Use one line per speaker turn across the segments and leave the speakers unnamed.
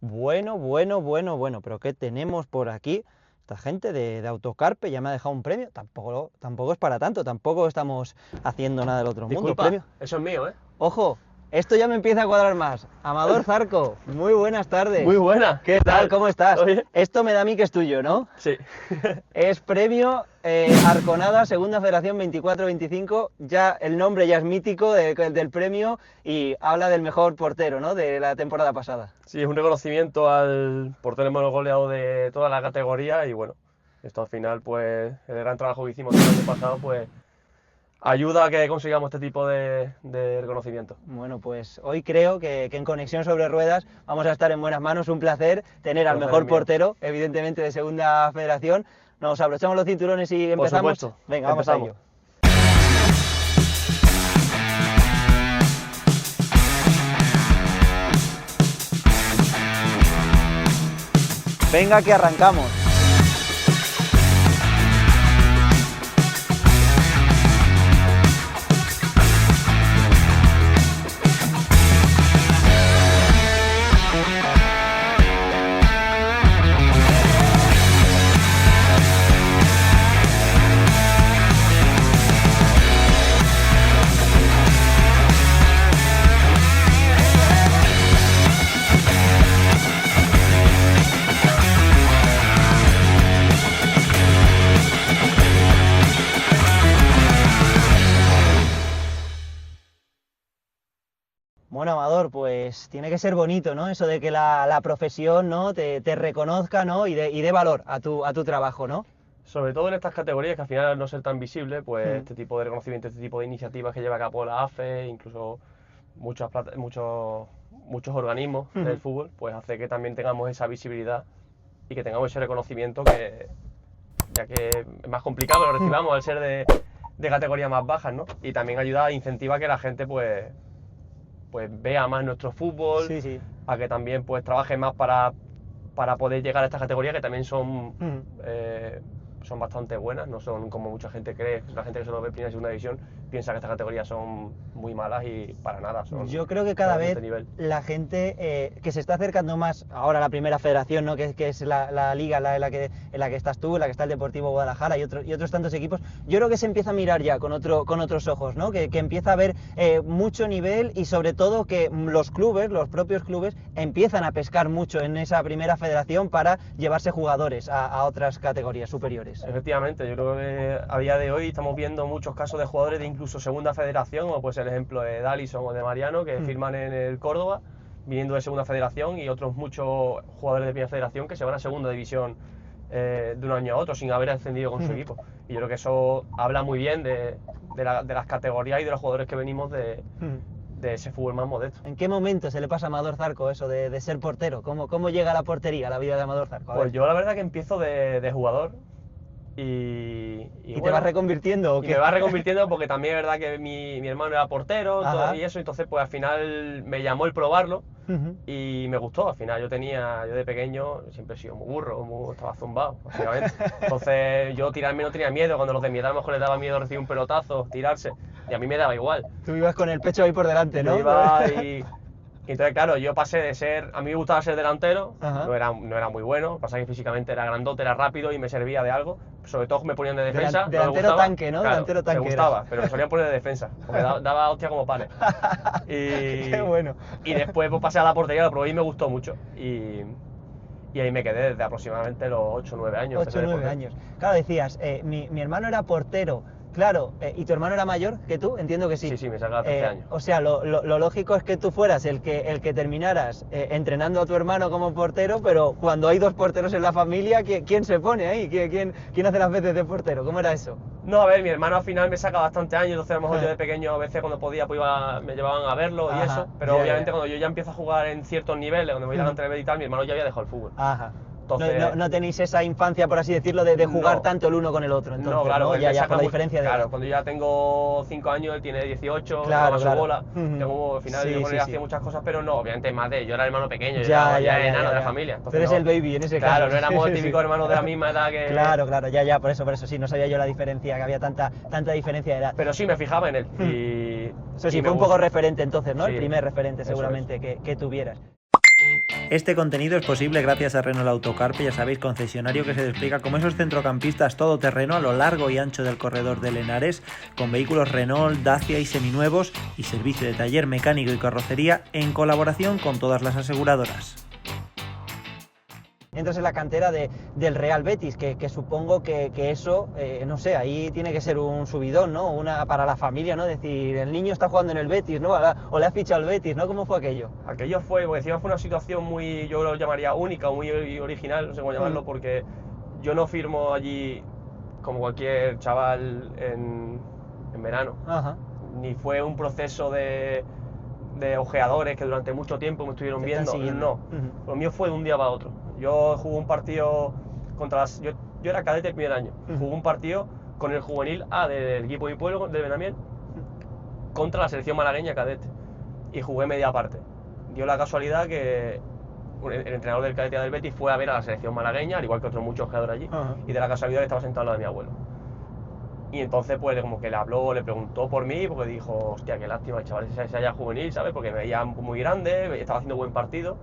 Bueno, pero ¿qué tenemos por aquí? Esta gente de Autocarpe ya me ha dejado un premio. Tampoco es para tanto, tampoco estamos haciendo nada del otro mundo.
Disculpa,
Premio.
eso es mío, ¿eh?
Ojo, esto ya me empieza a cuadrar más. Amador Zarco, muy buenas tardes.
Muy buena.
¿Qué tal? ¿Cómo estás?
Oye.
Esto me da a mí que es tuyo, ¿no?
Sí.
Es premio Arconada, Segunda Federación 24-25, ya el nombre ya es mítico del premio y habla del mejor portero, ¿no?, de la temporada pasada.
Sí, es un reconocimiento al portero más goleado de toda la categoría y bueno, esto al final, pues, el gran trabajo que hicimos el año pasado, pues, ayuda a que consigamos este tipo de reconocimiento.
Bueno, pues hoy creo que en Conexión sobre Ruedas vamos a estar en buenas manos. Un placer tener al mejor portero, evidentemente de Segunda Federación. Nos abrochamos los cinturones y empezamos.
Por supuesto.
Venga, vamos a ello. Venga, que arrancamos. Bueno, Amador, pues tiene que ser bonito, ¿no? Eso de que la profesión, ¿no?, te reconozca, ¿no?, y dé valor a tu trabajo, ¿no?
Sobre todo en estas categorías que al final al no ser tan visible, pues este tipo de reconocimiento, este tipo de iniciativas que lleva a cabo la AFE, incluso muchos organismos del fútbol, pues hace que también tengamos esa visibilidad y que tengamos ese reconocimiento que, ya que es más complicado que lo recibamos al ser de categorías más bajas, ¿no? Y también ayuda, incentiva a que la gente pues vea más nuestro fútbol,
Sí.
a que también pues trabaje más para poder llegar a estas categorías que también son bastante buenas, no son como mucha gente cree. La gente que solo ve primera y segunda división piensa que estas categorías son muy malas y para nada.
Yo creo que cada vez
nivel.
La gente que se está acercando más ahora a la Primera Federación, ¿no?, que es la liga en la que estás tú, en la que está el Deportivo Guadalajara y otros tantos equipos, yo creo que se empieza a mirar ya con otros ojos, ¿no?, que empieza a haber mucho nivel y sobre todo que los propios clubes empiezan a pescar mucho en esa Primera Federación para llevarse jugadores a otras categorías superiores.
Efectivamente, yo creo que a día de hoy estamos viendo muchos casos de jugadores de incluso Segunda Federación, como puede ser el ejemplo de Dallison o de Mariano, que firman en el Córdoba, viniendo de Segunda Federación, y otros muchos jugadores de Primera Federación que se van a Segunda División de un año a otro sin haber ascendido con su equipo. Y yo creo que eso habla muy bien de las categorías y de los jugadores que venimos de ese fútbol más modesto.
¿En qué momento se le pasa a Amador Zarco eso de ser portero? ¿Cómo llega a la portería, a la vida de Amador Zarco?
Pues yo la verdad que empiezo de jugador. ¿Y
bueno, te vas reconvirtiendo o qué?
Me va reconvirtiendo porque también es verdad que mi hermano era portero y eso, entonces pues al final me llamó el probarlo y me gustó. Al final yo de pequeño siempre he sido muy burro, estaba zumbado, básicamente. Entonces yo tirarme no tenía miedo, cuando los de mi edad a lo mejor les daba miedo recibir un pelotazo, tirarse, y a mí me daba igual.
Tú ibas con el pecho ahí por delante, ¿no?
Yo iba y entonces, claro, yo pasé de ser... A mí me gustaba ser delantero, no era muy bueno, pasa que físicamente era grandote, era rápido y me servía de algo. Sobre todo me ponían de defensa.
Delantero tanque, ¿no?
Claro,
Delantero tanque.
Me gustaba, pero me solían poner de defensa, porque daba hostia como panes.
Qué bueno.
Y después pues, pasé a la portería, lo probé y me gustó mucho. Y ahí me quedé desde aproximadamente los 8 o 9 años.
8 o 9 años. Claro, decías, mi hermano era portero. Claro, ¿y tu hermano era mayor que tú? Entiendo que sí.
Sí, me sacaba 13 años.
O sea, lo lógico es que tú fueras el que terminaras entrenando a tu hermano como portero, pero cuando hay dos porteros en la familia, ¿quién se pone ahí? ¿Quién hace las veces de portero? ¿Cómo era eso?
No, a ver, mi hermano al final me saca bastante años, entonces a lo mejor yo de pequeño a veces cuando podía pues me llevaban a verlo y eso, pero obviamente cuando yo ya empiezo a jugar en ciertos niveles, cuando me voy a la entrevista y tal, mi hermano ya había dejado el fútbol.
Ajá. Entonces, no tenéis esa infancia, por así decirlo, de jugar tanto el uno con el otro. Entonces,
no, claro,
¿no? Ya por la diferencia de edad.
Claro, cuando yo ya tengo 5 años, él tiene 18,
claro,
su bola, al final
sí,
yo con él hacía muchas cosas, pero no, obviamente más yo era el hermano pequeño, yo era enano de la familia.
Tú eres el baby en ese caso.
Claro, no éramos el típico hermano de la misma edad que...
Claro, por eso sí, no sabía yo la diferencia, que había tanta diferencia de edad.
Pero sí, me fijaba en él
Eso sí, fue un poco referente entonces, ¿no?
Sí,
el primer referente seguramente que tuvieras.
Este contenido es posible gracias a Renault Autocarpe, ya sabéis, concesionario que se despliega como esos centrocampistas todoterreno a lo largo y ancho del corredor de Henares, con vehículos Renault, Dacia y seminuevos y servicio de taller mecánico y carrocería en colaboración con todas las aseguradoras.
Entras en la cantera del Real Betis, que supongo que eso, no sé, ahí tiene que ser un subidón, ¿no? Para la familia, ¿no? Decir, el niño está jugando en el Betis, ¿no? O le ha fichado el Betis, ¿no? ¿Cómo fue aquello?
Aquello fue, porque encima fue una situación muy, yo lo llamaría única o muy original, no sé cómo llamarlo, porque yo no firmo allí como cualquier chaval en verano.
Ajá.
Ni fue un proceso de ojeadores que durante mucho tiempo me estuvieron viendo, no. Lo mío fue de un día para otro. Yo jugué un partido contra yo era cadete el primer año, jugué un partido con el juvenil A del equipo de mi pueblo, de Benamiel, contra la selección malagueña cadete, y jugué media parte. Dio la casualidad que el entrenador del cadete del Betis fue a ver a la selección malagueña, al igual que otros muchos jugadores allí, y de la casualidad que estaba sentado al lado de mi abuelo. Y entonces pues como que le habló, le preguntó por mí, porque dijo, hostia, qué lástima el chaval se haya juvenil, ¿sabes? Porque me veía muy grande, estaba haciendo buen partido.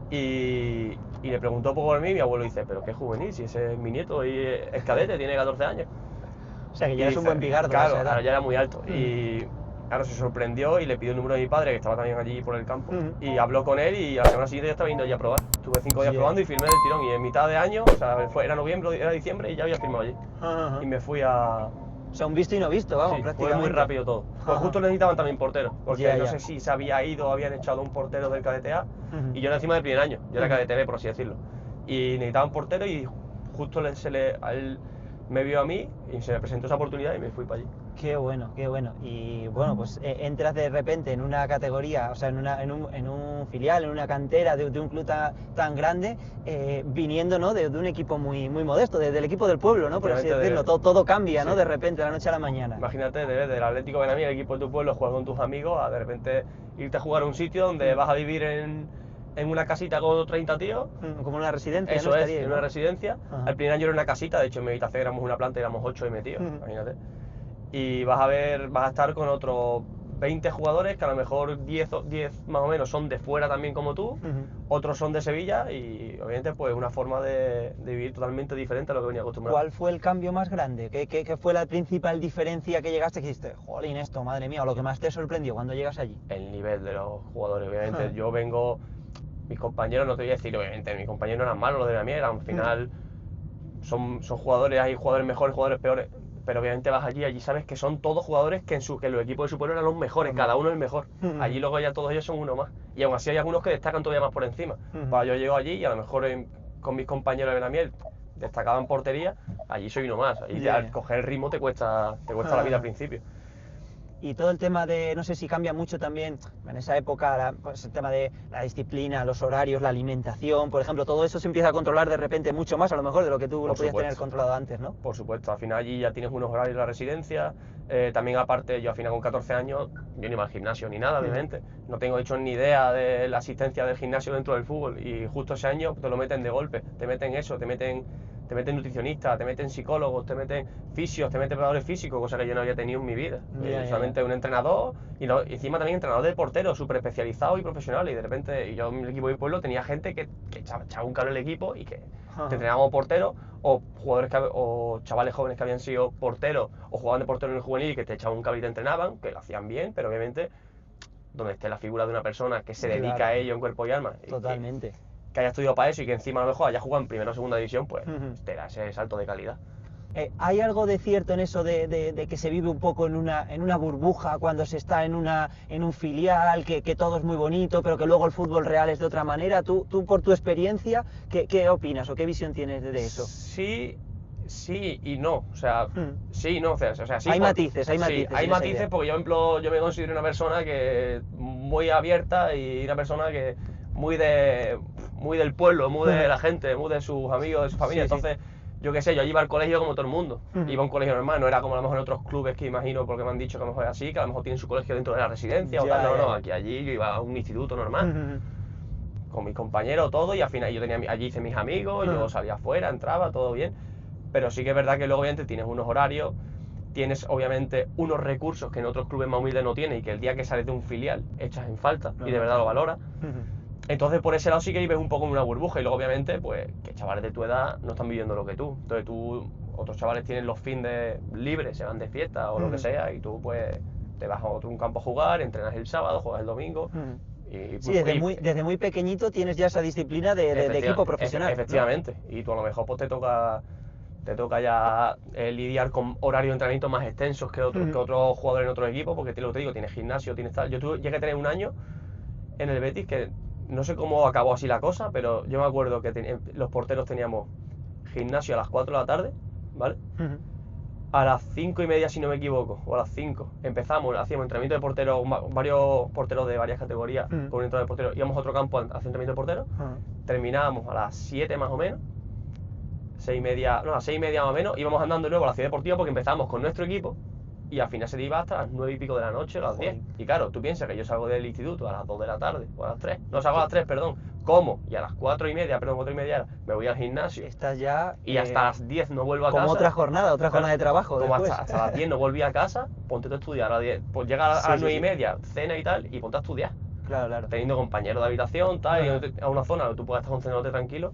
Y le preguntó por mí, y mi abuelo dice, pero qué juvenil, si ese es mi nieto y es cadete, tiene 14 años.
O sea que ya es un buen pigardo.
Claro, ya era muy alto. Y claro, se sorprendió y le pidió el número de mi padre, que estaba también allí por el campo. Y habló con él y a la semana siguiente ya estaba yendo allí a probar. Estuve 5 días probando y firmé el tirón. Y en mitad de año, o sea, era noviembre, era diciembre y ya había firmado allí. Y me fui a...
O sea, un visto y no visto, vamos,
sí,
prácticamente.
Fue muy rápido todo. Pues justo necesitaban también portero, porque no sé si se había ido o habían echado un portero del cadete A, y yo era encima del primer año, yo era cadete B, por así decirlo. Y necesitaban portero y justo a él me vio a mí y se me presentó esa oportunidad y me fui para allí.
Qué bueno, qué bueno. Y bueno, pues entras de repente en una categoría, o sea, en un filial, en una cantera de un club tan grande, viniendo, ¿no? de un equipo muy modesto, del equipo del pueblo, ¿no? Por así decirlo. Todo cambia, ¿no? De repente, de la noche a la mañana.
Imagínate, del Atlético Benamiel, el equipo de tu pueblo, jugar con tus amigos, a de repente irte a jugar a un sitio donde vas a vivir en una casita con 30 tíos.
Como una residencia.
Eso
¿no?
es,
Estaría,
en
¿no?
una residencia. Al primer año era una casita, de hecho en mi habitación éramos una planta y éramos 8 metidos, imagínate. Y vas a estar con otros 20 jugadores que a lo mejor 10 más o menos son de fuera también como tú, otros son de Sevilla y obviamente pues una forma de vivir totalmente diferente a lo que venía acostumbrado.
¿Cuál fue el cambio más grande? ¿Qué fue la principal diferencia que llegaste que dijiste, jolín, esto, madre mía, o lo que más te sorprendió cuando llegas allí?
El nivel de los jugadores, obviamente. Yo vengo, mis compañeros, no te voy a decir, obviamente, mis compañeros no eran malos, los de la mierda, al final son jugadores, hay jugadores mejores, jugadores peores. Pero obviamente vas allí sabes que son todos jugadores que en los equipos de su pueblo eran los mejores, cada uno el mejor. Allí luego ya todos ellos son uno más. Y aún así hay algunos que destacan todavía más por encima. Yo llego allí y a lo mejor con mis compañeros de Benamiel destacaban portería, allí soy uno más. Allí ya coger el ritmo te cuesta la vida al principio.
Y todo el tema de, no sé si cambia mucho también en esa época, pues el tema de la disciplina, los horarios, la alimentación, por ejemplo, todo eso se empieza a controlar de repente mucho más a lo mejor de lo que tú lo podías tener controlado antes, ¿no? Por
supuesto, al final allí ya tienes unos horarios de la residencia, también aparte yo al final con 14 años, yo ni iba al gimnasio ni nada, obviamente, no tengo hecho ni idea de la asistencia del gimnasio dentro del fútbol y justo ese año te lo meten de golpe, te meten eso, te meten nutricionistas, te meten psicólogos, te meten fisios, te meten preparadores físicos, cosa que yo no había tenido en mi vida. Solamente un entrenador y encima también entrenador de portero, súper especializado y profesional. Y de repente, yo en el equipo de mi pueblo tenía gente que echaba un cable al equipo y que te entrenábamos porteros o jugadores o chavales jóvenes que habían sido porteros o jugaban de portero en el juvenil y que te echaban un cable y te entrenaban, que lo hacían bien, pero obviamente donde esté la figura de una persona que se dedica a ello en cuerpo y alma.
Totalmente.
Que haya estudiado para eso y que encima a lo mejor haya jugado en primera o segunda división, pues te da ese salto de calidad.
¿Hay algo de cierto en eso de que se vive un poco en una burbuja cuando se está en un filial, que todo es muy bonito, pero que luego el fútbol real es de otra manera? Tú por tu experiencia, ¿qué opinas o qué visión tienes de eso?
Sí y no, o sea, sí y no, o sea, sí.
Hay matices.
Hay matices porque yo me considero una persona que muy abierta y una persona que muy del pueblo, muy de la gente, muy de sus amigos, de su familia, entonces... Yo qué sé, yo allí iba al colegio como todo el mundo, iba a un colegio normal, no era como a lo mejor en otros clubes que imagino, porque me han dicho que a lo mejor es así, que a lo mejor tienen su colegio dentro de la residencia o tal, no, allí yo iba a un instituto normal, con mis compañeros, todo, y al final allí hice mis amigos, yo salía afuera, entraba, todo bien, pero sí que es verdad que luego obviamente tienes unos horarios, tienes obviamente unos recursos que en otros clubes más humildes no tienes y que el día que sales de un filial echas en falta y de verdad lo valoras. Entonces por ese lado sí que vives un poco en una burbuja y luego obviamente pues que chavales de tu edad no están viviendo lo que tú. Entonces otros chavales tienen los fines libres, se van de fiesta o lo que sea y tú pues te vas a un campo a jugar, entrenas el sábado, juegas el domingo.
Sí, desde muy pequeñito tienes ya esa disciplina de equipo profesional.
Efectivamente, ¿no? Y tú a lo mejor pues te toca ya lidiar con horarios de entrenamiento más extensos que otros jugadores en otros equipos, porque te digo, tienes gimnasio, tienes tal. Yo llegué a tener un año en el Betis que no sé cómo acabó así la cosa, pero yo me acuerdo que los porteros teníamos gimnasio a las 4 de la tarde, ¿vale? A las 5:30, si no me equivoco, o a las 5, hacíamos entrenamiento de porteros, varios porteros de varias categorías, con un entrenador de porteros, íbamos a otro campo a hacer entrenamiento de porteros, terminábamos a las 7 más o menos, a las 6:30 más o menos, íbamos andando de nuevo a la ciudad deportiva porque empezábamos con nuestro equipo y al final se iba hasta las 9 y pico de la noche, a las 10. Y claro, tú piensas que yo salgo del instituto a las 2 de la tarde, o a las 3, no, salgo a las 3, perdón, como, y a las 4:30 me voy al gimnasio.
Estás ya...
Y hasta las 10 no vuelvo a casa.
Como otra jornada de trabajo
Como
después.
hasta las 10 no volví a casa, ponte a estudiar, a las 10, pues llega a las 9:30, cena y tal, y ponte a estudiar.
Claro.
Teniendo compañeros de habitación, tal, y a una zona donde tú puedas estar concentrándote tranquilo.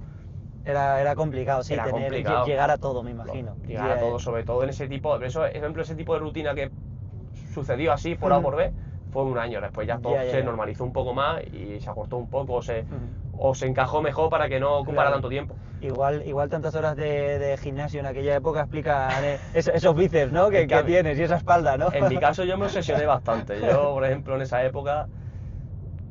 Era complicado, sí, llegar a todo, me imagino.
Llegar a todo, sobre todo en ese tipo de rutina que sucedió así, por A o por B, fue un año. Después ya todo se normalizó un poco más y se acortó un poco, o se encajó mejor para que no ocupara tanto tiempo.
Igual tantas horas de gimnasio en aquella época explican esos bíceps, ¿no? que tienes y esa espalda, ¿no?
En mi caso yo me obsesioné bastante. Yo, por ejemplo, en esa época,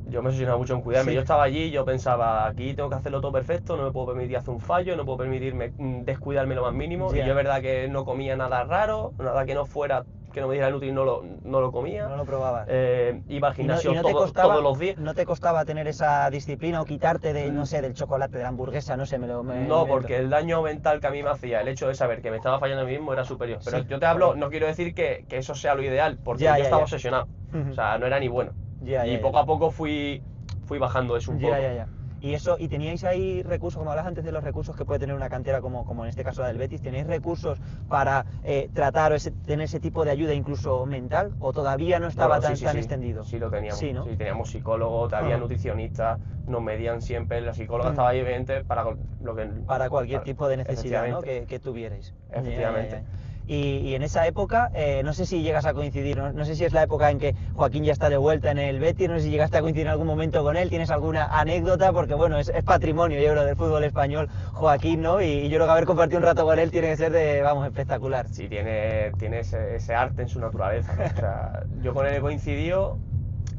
yo me obsesionaba mucho en cuidarme. Sí. Yo estaba allí y yo pensaba, aquí tengo que hacerlo todo perfecto, no me puedo permitir hacer un fallo, no puedo permitirme descuidarme lo más mínimo. Y yo es verdad que no comía nada raro, nada que no me dijera inútil, no lo comía.
No lo probabas.
Iba al gimnasio todos los días.
¿No te costaba tener esa disciplina o quitarte no sé, del chocolate, de la hamburguesa, no sé,
No, porque el daño mental que a mí me hacía, el hecho de saber que me estaba fallando a mí mismo era superior. Pero yo te hablo, no quiero decir que eso sea lo ideal, porque yo estaba obsesionado. O sea, no era ni bueno. Y poco a poco fui bajando eso un poco.
Y teníais ahí recursos, como hablas antes de los recursos que puede tener una cantera como en este caso la del Betis, ¿tenéis recursos para tratar o tener ese tipo de ayuda incluso mental? ¿O todavía no estaba tan extendido?
Sí, lo teníamos.
Sí, ¿no?
Sí, teníamos psicólogos, había nutricionistas, nos medían siempre, la psicóloga estaba ahí evidente
para cualquier tipo de necesidad, ¿no? que tuvierais.
Efectivamente.
Y en esa época, no sé si llegas a coincidir, no sé si es la época en que Joaquín ya está de vuelta en el Betis, no sé si llegaste a coincidir en algún momento con él, ¿tienes alguna anécdota? Porque bueno, es patrimonio, yo creo, del fútbol español, Joaquín, ¿no? Y yo creo que haber compartido un rato con él tiene que ser espectacular.
Sí, tiene ese arte en su naturaleza, ¿no? O sea, yo con él he coincidido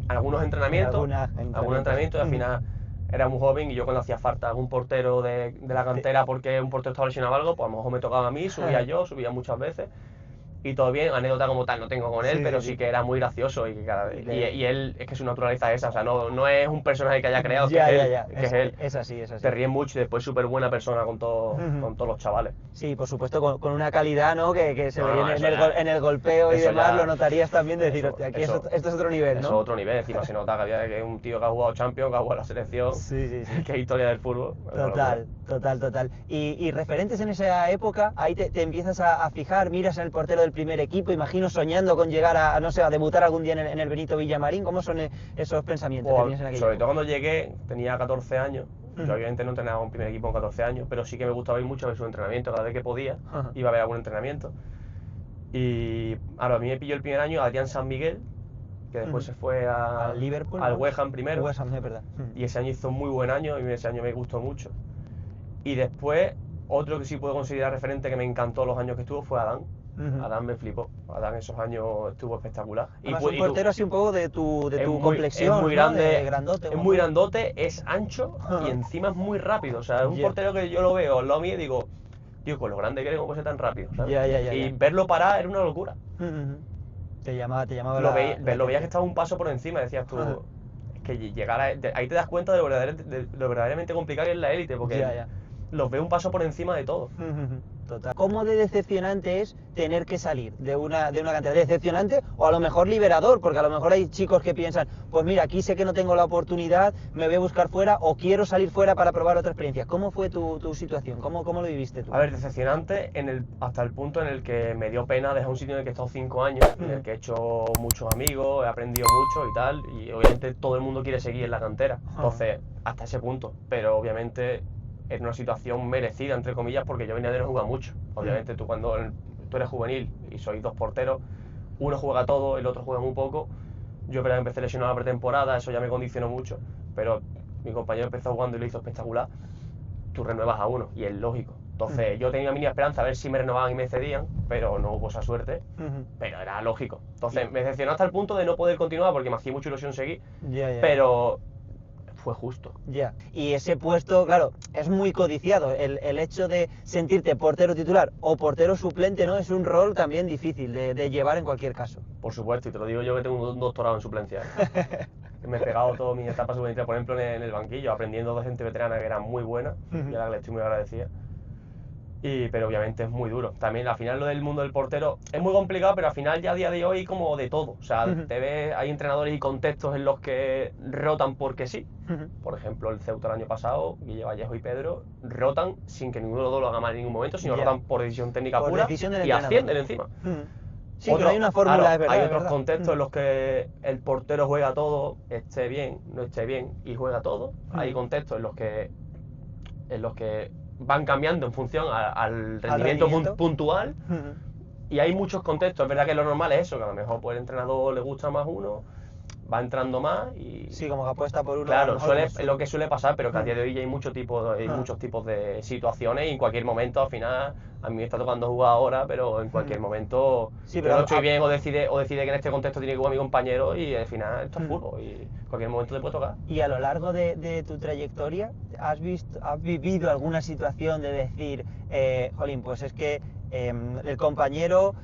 algunos entrenamientos, y al final era muy joven y yo cuando hacía falta algún portero de la cantera porque un portero estaba lesionado o algo, pues a lo mejor me tocaba a mí, subía muchas veces y todo bien, anécdota como tal no tengo con él, pero sí que era muy gracioso y él es que su naturaleza es esa, o sea, no es un personaje que haya creado, que es él.
Es así.
Te ríes mucho y después súper buena persona con todos los chavales.
Sí, por supuesto, con una calidad, ¿no? que se veía en el golpeo y demás, lo notarías también de decir, hostia, aquí esto es otro nivel, ¿no?
Eso es otro nivel, encima se nota que es un tío que ha jugado Champions, que ha jugado la selección, que es historia del fútbol.
Total. Y referentes en esa época, ahí te empiezas a fijar, miras en el portero del primer equipo, imagino soñando con llegar a debutar algún día en el Benito Villamarín. ¿Cómo son esos pensamientos que tenías en aquella
Sobre todo
época?
cuando llegué, tenía 14 años, yo obviamente no entrenaba un primer equipo con 14 años, pero sí que me gustaba ir mucho a ver su entrenamiento, cada vez que podía, iba a ver algún entrenamiento. Y ahora a mí me pilló el primer año Adrián San Miguel, que después se fue
al Liverpool,
al West Ham primero.
West Ham, es verdad.
Y ese año hizo un muy buen año y ese año me gustó mucho. Y después, otro que sí puedo considerar referente que me encantó los años que estuvo fue Adán. Adán me flipó. Adán esos años estuvo espectacular.
Además, un portero así un poco de tu complexión,
es muy grande,
¿no? Grandote,
es muy grandote, es ancho y encima es muy rápido. O sea, es un portero que yo lo veo, lo mío y digo, tío, con lo grande que eres, ¿cómo puede ser tan rápido? ¿Sabes? Y verlo parar era una locura.
Te llamaba
lo veías que estaba un paso por encima, decías tú, es que llegar ahí te das cuenta de lo verdaderamente complicado que es la élite, porque los veo un paso por encima de todo.
Total. ¿Cómo de decepcionante es tener que salir de una cantera? ¿Decepcionante o a lo mejor liberador? Porque a lo mejor hay chicos que piensan, pues mira, aquí sé que no tengo la oportunidad, me voy a buscar fuera o quiero salir fuera para probar otra experiencia. ¿Cómo fue tu situación? ¿Cómo lo viviste tú?
A ver, decepcionante hasta el punto en el que me dio pena dejar un sitio en el que he estado 5 años, en el que he hecho muchos amigos, he aprendido mucho y tal, y obviamente todo el mundo quiere seguir en la cantera. Entonces, hasta ese punto, pero obviamente era una situación merecida, entre comillas, porque yo venía de no jugar mucho. Obviamente tú cuando tú eres juvenil y sois 2 porteros, uno juega todo, el otro juega muy poco. Yo empecé lesionado la pretemporada, eso ya me condicionó mucho, pero mi compañero empezó jugando y lo hizo espectacular. Tú renuevas a uno y es lógico. Entonces yo tenía mínima esperanza a ver si me renovaban y me cedían, pero no hubo esa suerte, pero era lógico. Entonces me decepcionó hasta el punto de no poder continuar porque me hacía mucha ilusión seguir, pero fue justo.
Ya. Y ese puesto, claro, es muy codiciado. El hecho de sentirte portero titular o portero suplente, ¿no? Es un rol también difícil de llevar en cualquier caso.
Por supuesto, y te lo digo yo que tengo un doctorado en suplencia. Me he pegado toda mi etapa suplente, por ejemplo, en el banquillo, aprendiendo de gente veterana que era muy buena, y a la que le estoy muy agradecida. Pero obviamente es muy duro. También al final lo del mundo del portero es muy complicado, pero al final ya a día de hoy como de todo. O sea, hay entrenadores y contextos en los que rotan porque sí. Por ejemplo, el Ceuta el año pasado, Guille Vallejo y Pedro, rotan sin que ninguno de los dos lo haga mal en ningún momento, sino rotan por decisión técnica pura y ascienden encima.
Sí, pero hay una fórmula,
claro,
es verdad.
hay otros contextos en los que el portero juega todo, esté bien, no esté bien, y juega todo. Hay contextos en los que van cambiando en función al rendimiento puntual. Y hay muchos contextos. Es verdad que lo normal es eso, que a lo mejor pues, el entrenador le gusta más uno, va entrando más y...
Sí, como que apuesta por uno.
Claro, es lo que suele pasar, pero que a día de hoy hay muchos tipos de situaciones y en cualquier momento, al final, a mí me está tocando jugar ahora, pero en cualquier momento yo no estoy bien o decide que en este contexto tiene que jugar mi compañero y al final esto es fútbol y en cualquier momento te puede tocar.
Y a lo largo de tu trayectoria, ¿has vivido alguna situación de decir, jolín, pues es que el compañero,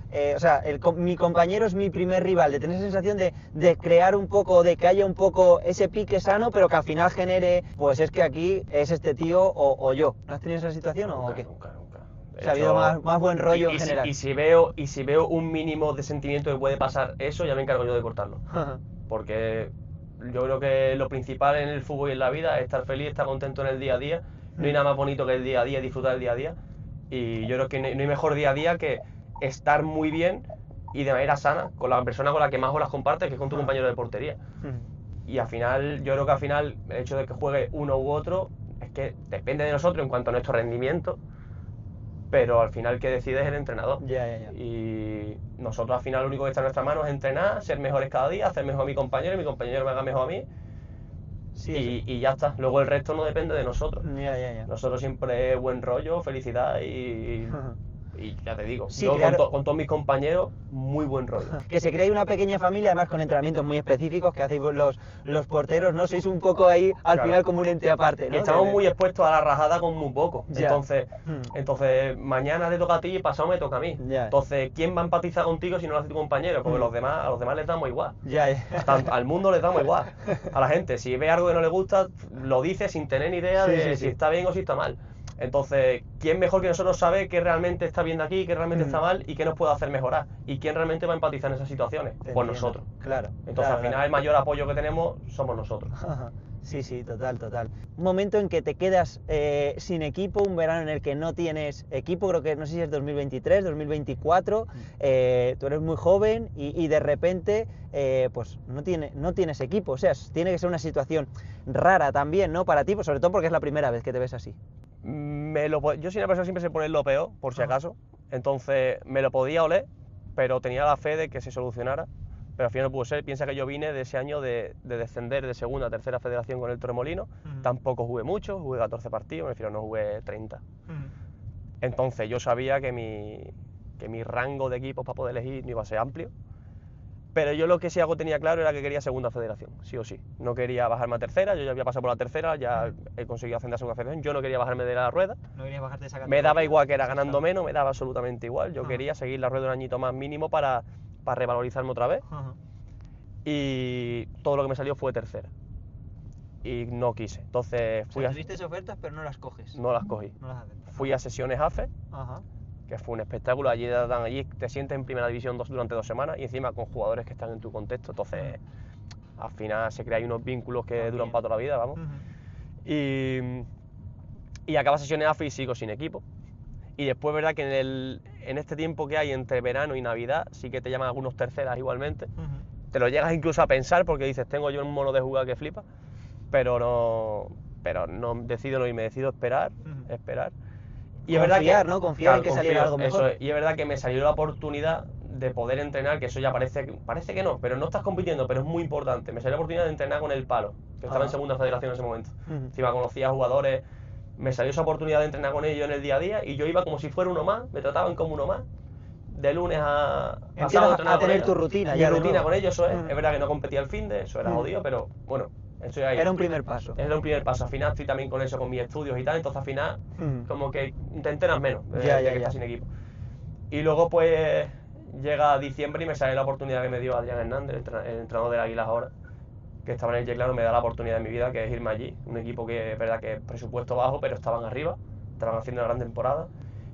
mi compañero es mi primer rival, de tener esa sensación de crear un poco, de que haya un poco ese pique sano, pero que al final genere, pues es que aquí es este tío o yo? ¿No has tenido esa situación o qué?
Nunca.
O sea, ha habido más buen rollo en general.
Y si veo un mínimo de sentimiento que puede pasar eso, ya me encargo yo de cortarlo. Porque yo creo que lo principal en el fútbol y en la vida es estar feliz, estar contento en el día a día. No hay nada más bonito que el día a día, disfrutar del día a día. Y yo creo que no hay mejor día a día que estar muy bien y de manera sana con la persona con la que más horas compartes, que es con tu compañero de portería. Y al final, yo creo que al final el hecho de que juegue uno u otro es que depende de nosotros en cuanto a nuestro rendimiento, pero al final el que decide es el entrenador. Y nosotros al final lo único que está en nuestras manos es entrenar, ser mejores cada día, hacer mejor a mi compañero y mi compañero me haga mejor a mí. Y ya está, luego el resto no depende de nosotros. Nosotros siempre buen rollo, felicidad y ya te digo, yo con todos mis compañeros, muy buen rollo.
Que se cree una pequeña familia, además con entrenamientos muy específicos que hacéis los porteros, ¿no? Sois un poco ahí, al final, como un ente aparte, ¿no?
Estamos muy expuestos a la rajada con muy poco. Entonces, mañana te toca a ti y pasado me toca a mí. Entonces, ¿quién va a empatizar contigo si no lo hace tu compañero? Porque a los demás les damos igual. Al mundo les damos igual. A la gente, si ve algo que no le gusta, lo dice sin tener ni idea de si está bien o si está mal. Entonces, ¿quién mejor que nosotros sabe qué realmente está bien de aquí, qué realmente está mal y qué nos puede hacer mejorar? ¿Y quién realmente va a empatizar en esas situaciones? Pues nosotros.
Claro.
Entonces, al final, el mayor apoyo que tenemos somos nosotros.
Sí, total. Un momento en que te quedas sin equipo, un verano en el que no tienes equipo, creo que no sé si es 2023, 2024, tú eres muy joven y de repente pues no tienes equipo, o sea, tiene que ser una situación rara también, ¿no? Para ti, pues sobre todo porque es la primera vez que te ves así.
Yo soy una persona que siempre se pone lo peor, por si acaso, entonces me lo podía oler, pero tenía la fe de que se solucionara. Pero al final no pudo ser. Piensa que yo vine de ese año de descender de segunda a tercera federación con el Torremolinos. Tampoco jugué mucho, jugué 14 partidos, me refiero, no jugué 30. Entonces yo sabía que mi rango de equipos para poder elegir no iba a ser amplio. Pero yo lo que sí tenía claro era que quería segunda federación, sí o sí. No quería bajarme a tercera, yo ya había pasado por la tercera, ya he conseguido ascender a segunda federación. Yo no quería bajarme de la rueda.
No quería bajarte de esa categoría.
Me daba igual que era ganando menos, me daba absolutamente igual. Yo quería seguir la rueda un añito más mínimo para revalorizarme otra vez. Y todo lo que me salió fue tercera. y no quise. Entonces
O sea, tuviste ofertas, pero no las coges.
no las cogí.
No las aceptas.
Fui a sesiones AFE,
Ajá.
que fue un espectáculo. Allí te sientes en primera división durante 2 semanas y encima con jugadores que están en tu contexto. Entonces, al final se crean unos vínculos que
También.
duran para toda la vida, vamos. Y acaba sesiones AFE y sigo sin equipo. Y después, verdad que en este tiempo que hay entre verano y Navidad, sí que te llaman algunos terceras igualmente. Te lo llegas incluso a pensar porque dices, tengo yo un mono de jugar que flipa, pero no decido no irme, decido esperar. Y es verdad
Confiar,
que,
¿no? Confiar en que saliera algo mejor.
Eso es, y es verdad que me salió la oportunidad de poder entrenar, que eso ya parece que no, pero no estás compitiendo, pero es muy importante. Me salió la oportunidad de entrenar con el Palo, que estaba en segunda federación en ese momento. Encima conocía a jugadores, me salió esa oportunidad de entrenar con ellos en el día a día y yo iba como si fuera uno más, me trataban como uno más. De lunes a sábado
a tener tu rutina.
Mi rutina con ellos, eso es. Es verdad que no competía al finde, eso era jodido, pero bueno, estoy ahí.
Era un primer paso.
Era un primer paso. Al final estoy también con eso, con mis estudios y tal, entonces al final como que te enteras menos de que estás sin equipo. Y luego pues llega diciembre y me sale la oportunidad que me dio Adrián Hernández, el entrenador del Águilas ahora, que estaba en el Yeclano, me da la oportunidad de mi vida, que es irme allí. Un equipo que es verdad que es presupuesto bajo, pero estaban arriba, estaban haciendo una gran temporada.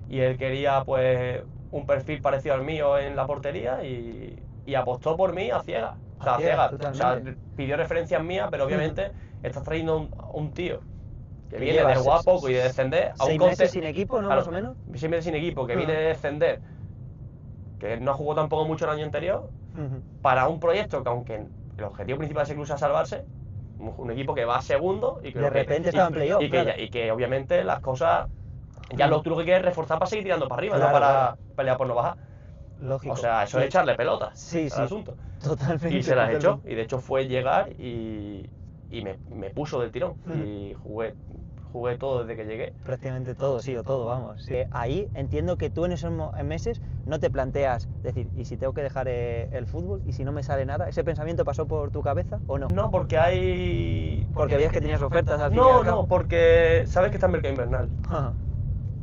Y él quería pues un perfil parecido al mío en la portería y apostó por mí a ciegas. O sea, a ciegas. O sea, pidió referencias mías, pero obviamente estás trayendo un tío que viene de jugar poco y de descender a un
6 meses sin equipo, ¿no?
Claro,
Más o menos.
6 meses sin equipo, que viene de descender, que no jugó tampoco mucho el año anterior, para un proyecto que aunque el objetivo principal es incluso salvarse, un equipo que va segundo y que
de repente estaba en playoff.
Y que obviamente las cosas ya lo tuvo que querer reforzar para seguir tirando para arriba,
Claro,
no para pelear por no bajar.
Lógico.
O sea, eso es echarle pelotas al asunto.
Totalmente.
Y se las echó. Y de hecho fue llegar y me puso del tirón. Y jugué todo desde que llegué.
Prácticamente todo, sí, o todo, vamos. Ahí entiendo que tú en esos meses no te planteas decir, ¿y si tengo que dejar el fútbol? ¿Y si no me sale nada? ¿Ese pensamiento pasó por tu cabeza o no?
No, porque hay...
Porque veías que tenías ofertas al fin y
No,
al cabo.
no, porque sabes que está en mercado invernal.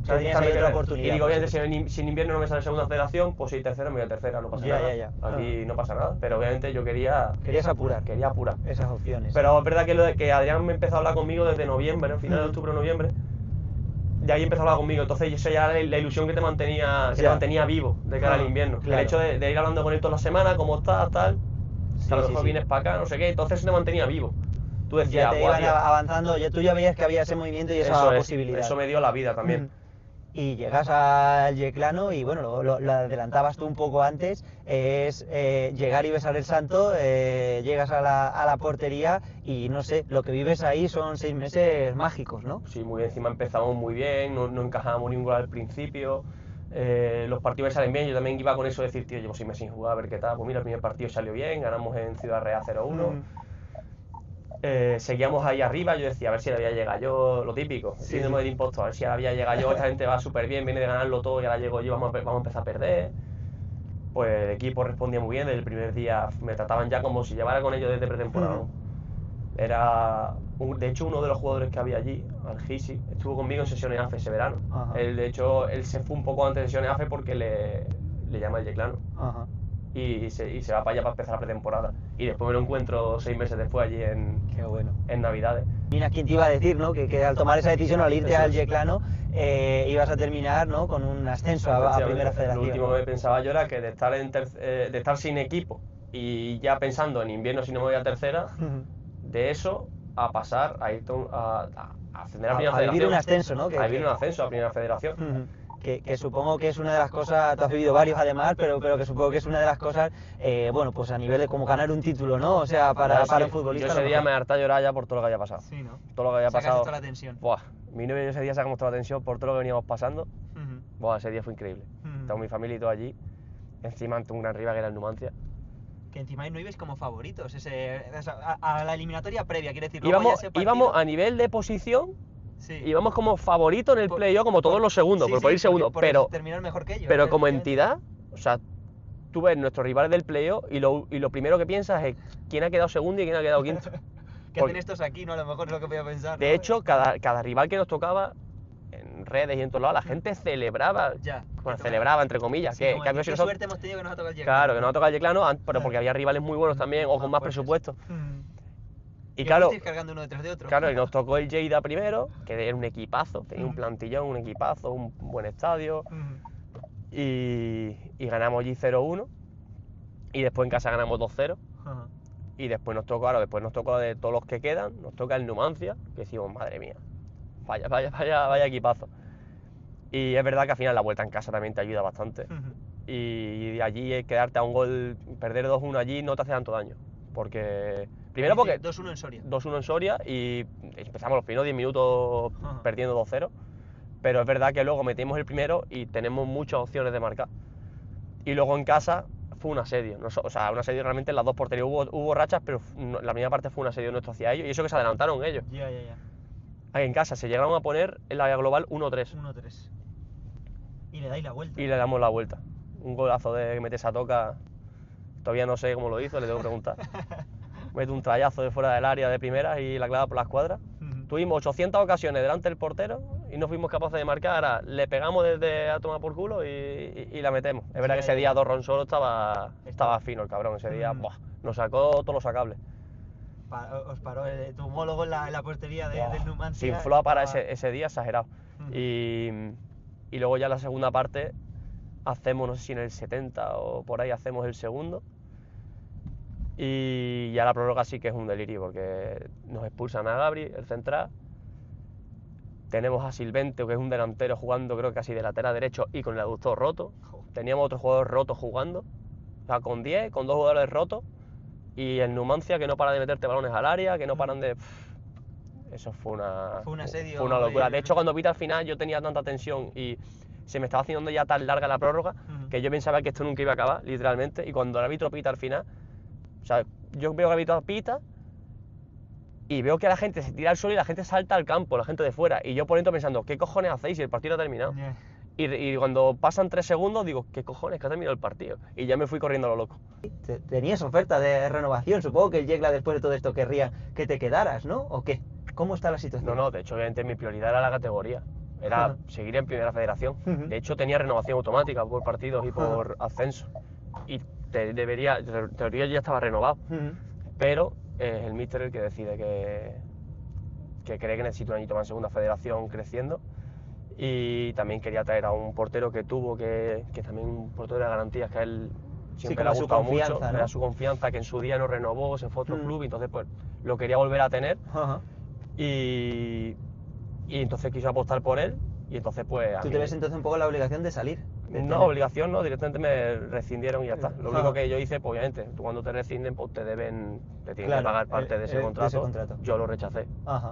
O sea, tenías ahí otra oportunidad.
Y digo, obviamente, si en invierno no me sale segunda federación, pues si tercera me voy a tercera, no pasa nada. Aquí no pasa nada, pero obviamente yo quería...
Querías apurar.
Quería apurar.
Esas opciones.
Pero es verdad que Adrián me empezó a hablar conmigo desde noviembre, final de octubre o noviembre. De ahí empezó a hablar conmigo, entonces eso ya era la ilusión que te mantenía vivo de cara al invierno.
Claro.
El hecho de ir hablando con él toda la semana, cómo estás, tal, a lo mejor vienes para acá, no sé qué, entonces eso te mantenía vivo. Tú decías,
ya te iban avanzando, tú ya veías que había ese movimiento y esa posibilidad.
Eso me dio la vida también.
Y llegas al Yeclano y bueno, lo adelantabas tú un poco antes, es llegar y besar el santo, llegas a la portería y no sé, lo que vives ahí son 6 meses mágicos, ¿no?
Sí, muy bien, encima empezamos muy bien, no encajábamos ningún gol al principio, los partidos me salen bien, yo también iba con eso de decir, tío, llevo 6 meses sin jugar, a ver qué tal, pues mira, el primer partido salió bien, ganamos en Ciudad Real 0-1. Seguíamos ahí arriba, yo decía, a ver si ahora voy a llegar yo, lo típico, síndrome del impostor, a ver si ahora voy a llegar yo, esta gente va súper bien, viene de ganarlo todo y ahora llego yo, vamos a empezar a perder. Pues el equipo respondía muy bien, desde el primer día me trataban ya como si llevara con ellos desde pretemporada. De hecho, uno de los jugadores que había allí, Algisi, estuvo conmigo en sesiones AFE ese verano. De hecho, él se fue un poco antes de sesiones AFE porque le llama el Yeclano. Y se va para allá para empezar la pretemporada. Y después me lo encuentro 6 meses después allí en Navidades.
Mira, ¿quién te iba a decir, ¿no? que al tomar esa decisión, al irte al Yeclano, ibas a terminar, ¿no? Con un ascenso a Primera Federación?
Lo último que pensaba yo era que de estar sin equipo y ya pensando en invierno si no me voy a tercera, de eso a pasar a ir a ascender a Primera Federación.
A vivir un ascenso, ¿no?
A vivir un ascenso a Primera Federación.
Que supongo que es una de las cosas, tú has vivido varios además, pero que supongo que es una de las cosas, bueno, pues a nivel de como ganar un título, ¿no? O sea, para un futbolista.
Yo ese día me harté a llorar ya por todo lo que había pasado.
Sí, ¿no?
Todo lo que había pasado.
Toda la tensión.
Buah, mi novio ese día sacamos toda la tensión por todo lo que veníamos pasando. Buah, ese día fue increíble. Estaba mi familia y todo allí. Encima ante un gran rival que era el Numancia.
Que encima no ibais como favoritos, a la eliminatoria previa, quiere decir.
Íbamos a nivel de posición.
Sí.
Íbamos como favorito en el playoff, como todos los segundos, por ir segundo, pero
terminar mejor que ellos.
Pero como entidad, o sea, tú ves nuestros rivales del playoff y lo primero que piensas es quién ha quedado segundo y quién ha quedado quinto.
¿Qué hacen estos aquí? No, a lo mejor es lo que voy a pensar.
De hecho, cada rival que nos tocaba, en redes y en todos lados, la gente celebraba, celebraba entre comillas,
sí, que qué suerte hemos tenido que nos ha tocado el Yeclano.
Claro, que nos ha tocado el Yeclano, pero porque había rivales muy buenos también, o con más presupuesto. Y claro,
cargando uno detrás de otro.
claro, y nos tocó el Lleida primero, que era un equipazo, tenía un plantillón, un equipazo, un buen estadio, y ganamos allí 0-1, y después en casa ganamos 2-0, y después nos tocó de todos los que quedan, nos toca el Numancia, que decimos, madre mía, vaya equipazo. Y es verdad que al final la vuelta en casa también te ayuda bastante, y allí quedarte a un gol, perder 2-1 allí no te hace tanto daño, porque... Primero porque
2-1 en Soria.
2-1 en Soria y empezamos los primeros 10 minutos perdiendo 2-0, pero es verdad que luego metimos el primero y tenemos muchas opciones de marcar. Y luego en casa fue un asedio, o sea, un asedio realmente en las dos porterías, hubo rachas, pero la primera parte fue un asedio nuestro hacia ellos, y eso que se adelantaron ellos.
Ya.
Ahí en casa se llegaron a poner en la global 1-3.
1-3. Y le dais la vuelta.
Y le damos la vuelta. Un golazo de meter esa toca, todavía no sé cómo lo hizo, le tengo que preguntar. Mete un trayazo de fuera del área de primera y la clava por la escuadra. Tuvimos 800 ocasiones delante del portero y no fuimos capaces de marcar. Ahora le pegamos desde a tomar por culo y la metemos. Es verdad que ese día Dorron solo estaba fino el cabrón. Ese día nos sacó todo lo sacable.
Os paró tu homólogo en la portería del Numancia.
Se infló a parar ese día exagerado. Y luego ya en la segunda parte hacemos, no sé si en el 70 o por ahí, hacemos el segundo. Y ya la prórroga sí que es un delirio porque nos expulsan a Gabri, el central. Tenemos a Silvente, que es un delantero, jugando creo que casi de lateral derecho y con el aductor roto. Teníamos otro jugador roto jugando, o sea, con 10, con 2 jugadores rotos. Y el Numancia, que no para de meterte balones al área, que no paran de... Eso fue
un asedio.
Fue una locura. De hecho, cuando pita al final yo tenía tanta tensión y se me estaba haciendo ya tan larga la prórroga que yo pensaba que esto nunca iba a acabar, literalmente. Y cuando el árbitro pita al final, o sea, yo veo que el árbitro pita y veo que la gente se tira al suelo y la gente salta al campo, la gente de fuera. Y yo por dentro pensando, ¿qué cojones hacéis si el partido ha terminado? Y cuando pasan 3 segundos digo, ¿qué cojones que ha terminado el partido? Y ya me fui corriendo a lo loco.
Tenías oferta de renovación, supongo que el Yecla después de todo esto querría que te quedaras, ¿no? ¿O qué? ¿Cómo está la situación?
No, de hecho obviamente mi prioridad era la categoría, era seguir en primera federación. De hecho tenía renovación automática por partidos y por ascenso. Y en teoría ya estaba renovado, pero es el míster el que decide que cree que necesito un añito más en segunda federación creciendo. Y también quería traer a un portero que tuvo, que también un portero de garantías, que a él siempre le ha gustado mucho, ¿no? Era su confianza, que en su día no renovó, se fue a otro club, y entonces pues lo quería volver a tener. Y entonces quiso apostar por él, y entonces pues...
¿Tú te ves entonces un poco la obligación de salir?
No, obligación no, directamente me rescindieron y ya está. Lo único que yo hice, pues obviamente, tú cuando te rescinden, pues te tienen que pagar parte de ese contrato. Yo lo rechacé.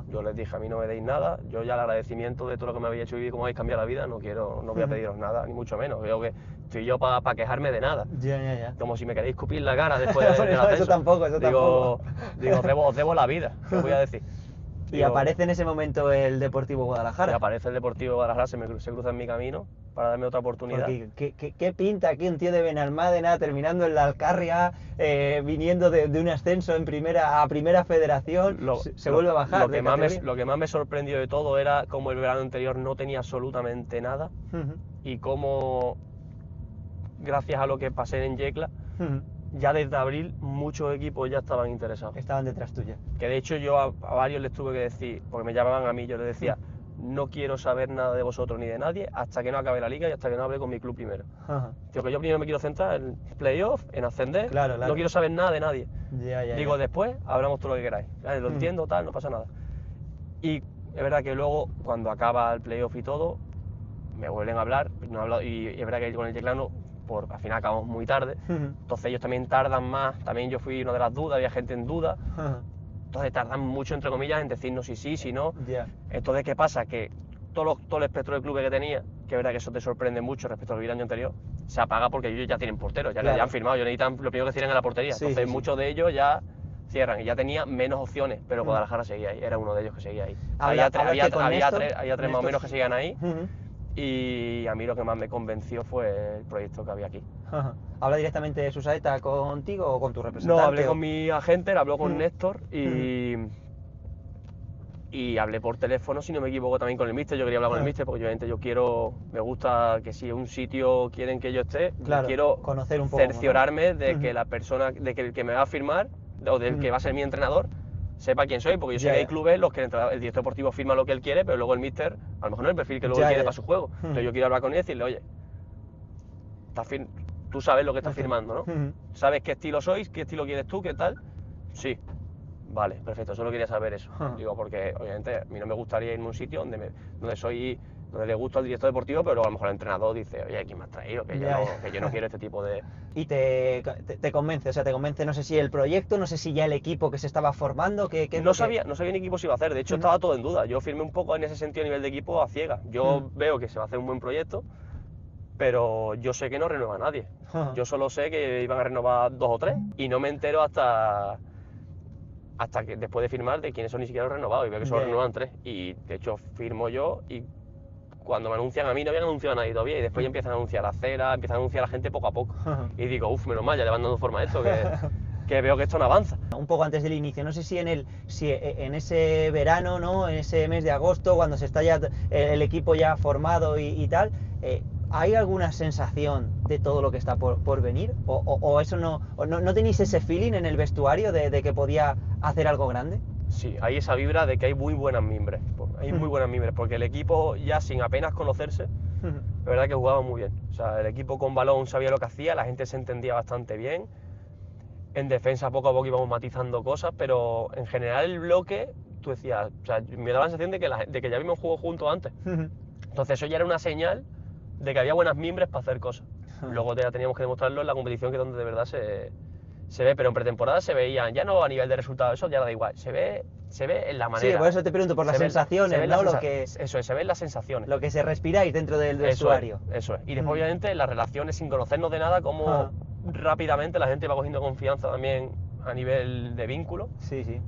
Yo les dije, a mí no me deis nada, yo ya el agradecimiento de todo lo que me habéis hecho vivir, cómo habéis cambiado la vida, no voy a pediros nada, ni mucho menos. Veo que estoy yo para quejarme de nada.
Ya.
Como si me queréis escupir la cara después del ascenso.
Eso tampoco.
Digo, os debo la vida, ¿qué os voy a decir?
Y aparece en ese momento el Deportivo Guadalajara.
Y aparece el Deportivo Guadalajara, se cruza en mi camino para darme otra oportunidad.
¿Qué pinta aquí un tío de Benalmádena terminando en la Alcarria, viniendo de un ascenso a primera federación, se vuelve a bajar?
Lo que más me sorprendió de todo era cómo el verano anterior no tenía absolutamente nada y cómo, gracias a lo que pasé en Yecla, ya desde abril muchos equipos ya estaban interesados.
Estaban detrás tuya.
Que de hecho yo a varios les tuve que decir, porque me llamaban a mí, yo les decía, no quiero saber nada de vosotros ni de nadie hasta que no acabe la liga y hasta que no hable con mi club primero. Tío, que yo primero me quiero centrar en playoff, en ascender,
claro.
No quiero saber nada de nadie.
Digo,
después hablamos todo lo que queráis. Lo entiendo, tal, no pasa nada. Y es verdad que luego, cuando acaba el playoff y todo, me vuelven a hablar, y es verdad que con el Yeclano, al final acabamos muy tarde, entonces ellos también tardan más, también yo fui una de las dudas, había gente en duda, entonces tardan mucho, entre comillas, en decirnos si sí, si no. Entonces, ¿qué pasa? Que todo el espectro de clubes que tenía, que es verdad que eso te sorprende mucho respecto al año anterior, se apaga porque ellos ya tienen porteros, ya han firmado, ellos necesitan lo primero que cierren en la portería, entonces muchos de ellos ya cierran y ya tenía menos opciones, pero Guadalajara seguía ahí, era uno de ellos que seguía ahí. Había tres más o menos que seguían ahí. Y a mí lo que más me convenció fue el proyecto que había aquí.
¿Habla directamente Susaeta contigo o con tu representante?
No, hablé con mi agente, habló con Néstor y hablé por teléfono, si no me equivoco, también con el míster. Yo quería hablar con el míster porque obviamente me gusta que si en un sitio quieren que yo esté, quiero
conocer un poco,
cerciorarme de que la persona, de que el que me va a firmar o del que va a ser mi entrenador, sepa quién soy, porque yo sé
Ya,
que hay
ya.
clubes los que el director deportivo firma lo que él quiere, pero luego el míster a lo mejor no es el perfil que luego él quiere para su juego. Entonces yo quiero hablar con él y decirle, oye, tú sabes lo que estás firmando, ¿no? ¿Sabes qué estilo sois? ¿Qué estilo quieres tú? ¿Qué tal? Sí. Vale, perfecto, solo quería saber eso. Digo, porque obviamente a mí no me gustaría irme a un sitio donde le gusta al director deportivo, pero luego a lo mejor el entrenador dice, oye, ¿quién me ha traído? Que yo no quiero este tipo de...
Y te convence, o sea, te convence, no sé si el proyecto, no sé si ya el equipo que se estaba formando,
No sabía ni qué equipo se iba a hacer, de hecho estaba todo en duda. Yo firmé un poco en ese sentido a nivel de equipo a ciegas. Yo veo que se va a hacer un buen proyecto, pero yo sé que no renueva a nadie. Yo solo sé que iban a renovar 2 o 3 y no me entero hasta que después de firmar de quiénes son ni siquiera los renovados y veo que solo renuevan 3. Y de hecho firmo yo y cuando me anuncian a mí no habían anunciado a nadie todavía y después ya empiezan a anunciar a Cera, empiezan a anunciar a la gente poco a poco. Y digo, uff, menos mal, ya le van dando forma a esto, que veo que esto no avanza.
Un poco antes del inicio, no sé si en ese verano, ¿no? En ese mes de agosto, cuando se está ya el equipo ya formado y tal, ¿hay alguna sensación de todo lo que está por venir? ¿O eso no tenéis ese feeling en el vestuario de que podía hacer algo grande?
Sí, hay esa vibra de que hay muy buenas mimbres. Hay muy buenas mimbres, porque el equipo ya sin apenas conocerse, la verdad que jugaba muy bien. O sea, el equipo con balón sabía lo que hacía, la gente se entendía bastante bien. En defensa poco a poco íbamos matizando cosas, pero en general el bloque, tú decías, o sea, me daba la sensación de que ya habíamos jugado juntos antes. Entonces eso ya era una señal de que había buenas mimbres para hacer cosas. Luego ya teníamos que demostrarlo en la competición, que es donde de verdad se ve, pero en pretemporada se veían, ya no a nivel de resultados, eso ya da igual, se ve en la manera.
Sí, por eso te pregunto, por las sensaciones, ¿no?
Eso es, se ven las sensaciones.
Lo que se respiráis dentro del vestuario.
Eso es. Y después, obviamente, las relaciones sin conocernos de nada, como rápidamente la gente va cogiendo confianza también a nivel de vínculo.
Sí, sí.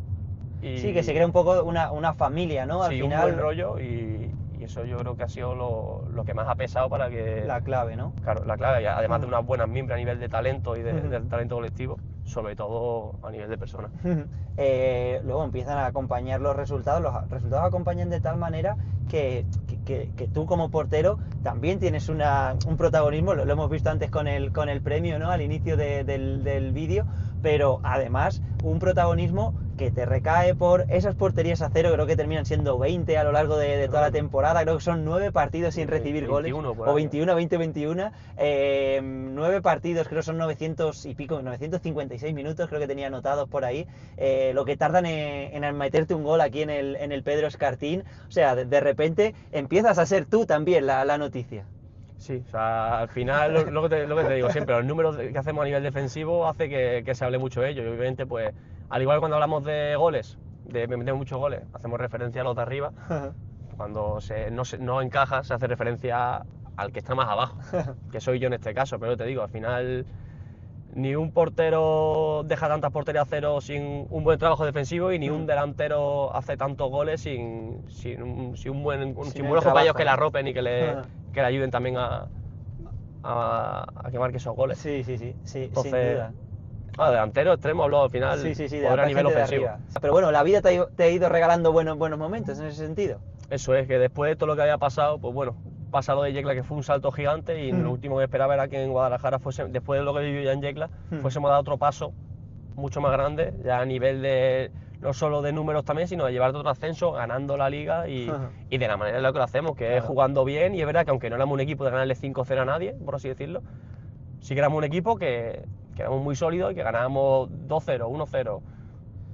Sí, que se crea un poco una familia, ¿no? Al
sí,
final.
Un buen rollo y eso yo creo que ha sido lo que más ha pesado para que...
La clave, ¿no?
Claro, la clave, además de unas buenas miembros a nivel de talento y del talento colectivo, sobre todo a nivel de personas.
Luego empiezan a acompañar los resultados acompañan de tal manera que tú como portero también tienes un protagonismo, lo hemos visto antes con el premio, ¿no? Al inicio del vídeo, pero además un protagonismo que te recae por esas porterías a cero, creo que terminan siendo 20 a lo largo de toda la temporada, creo que son 9 partidos sin recibir
21,
goles, o 21, 9 partidos, creo que son 900 y pico, 956 minutos creo que tenía anotados por ahí, lo que tardan en meterte un gol aquí en el Pedro Escartín, o sea, de repente empiezas a ser tú también la noticia.
Sí, o sea, al final lo que te digo siempre, los números que hacemos a nivel defensivo hace que se hable mucho de ello y obviamente pues, al igual que cuando hablamos de goles, de meter muchos goles, hacemos referencia a los de arriba, cuando no encaja se hace referencia al que está más abajo, que soy yo en este caso, pero te digo, al final ni un portero deja tantas porterías a cero sin un buen trabajo defensivo y ni un delantero hace tantos goles sin buenos compañeros que la arropen y que le ayuden también a que marque esos goles.
Sí, entonces, sin duda.
Delantero, extremo, hablo al final, poder a nivel ofensivo.
Pero bueno, la vida te ha ido regalando buenos momentos en ese sentido.
Eso es, que después de todo lo que había pasado, pues bueno, pasa lo de Yecla, que fue un salto gigante y lo último que esperaba era que en Guadalajara después de lo que vivió ya en Yecla, fuésemos a dar otro paso mucho más grande, ya a nivel de no solo de números también, sino de llevar otro ascenso, ganando la liga y de la manera en la que lo hacemos, que es jugando bien, y es verdad que aunque no éramos un equipo de ganarle 5-0 a nadie, por así decirlo, sí que éramos un equipo que éramos muy sólidos y que ganábamos 2-0, 1-0.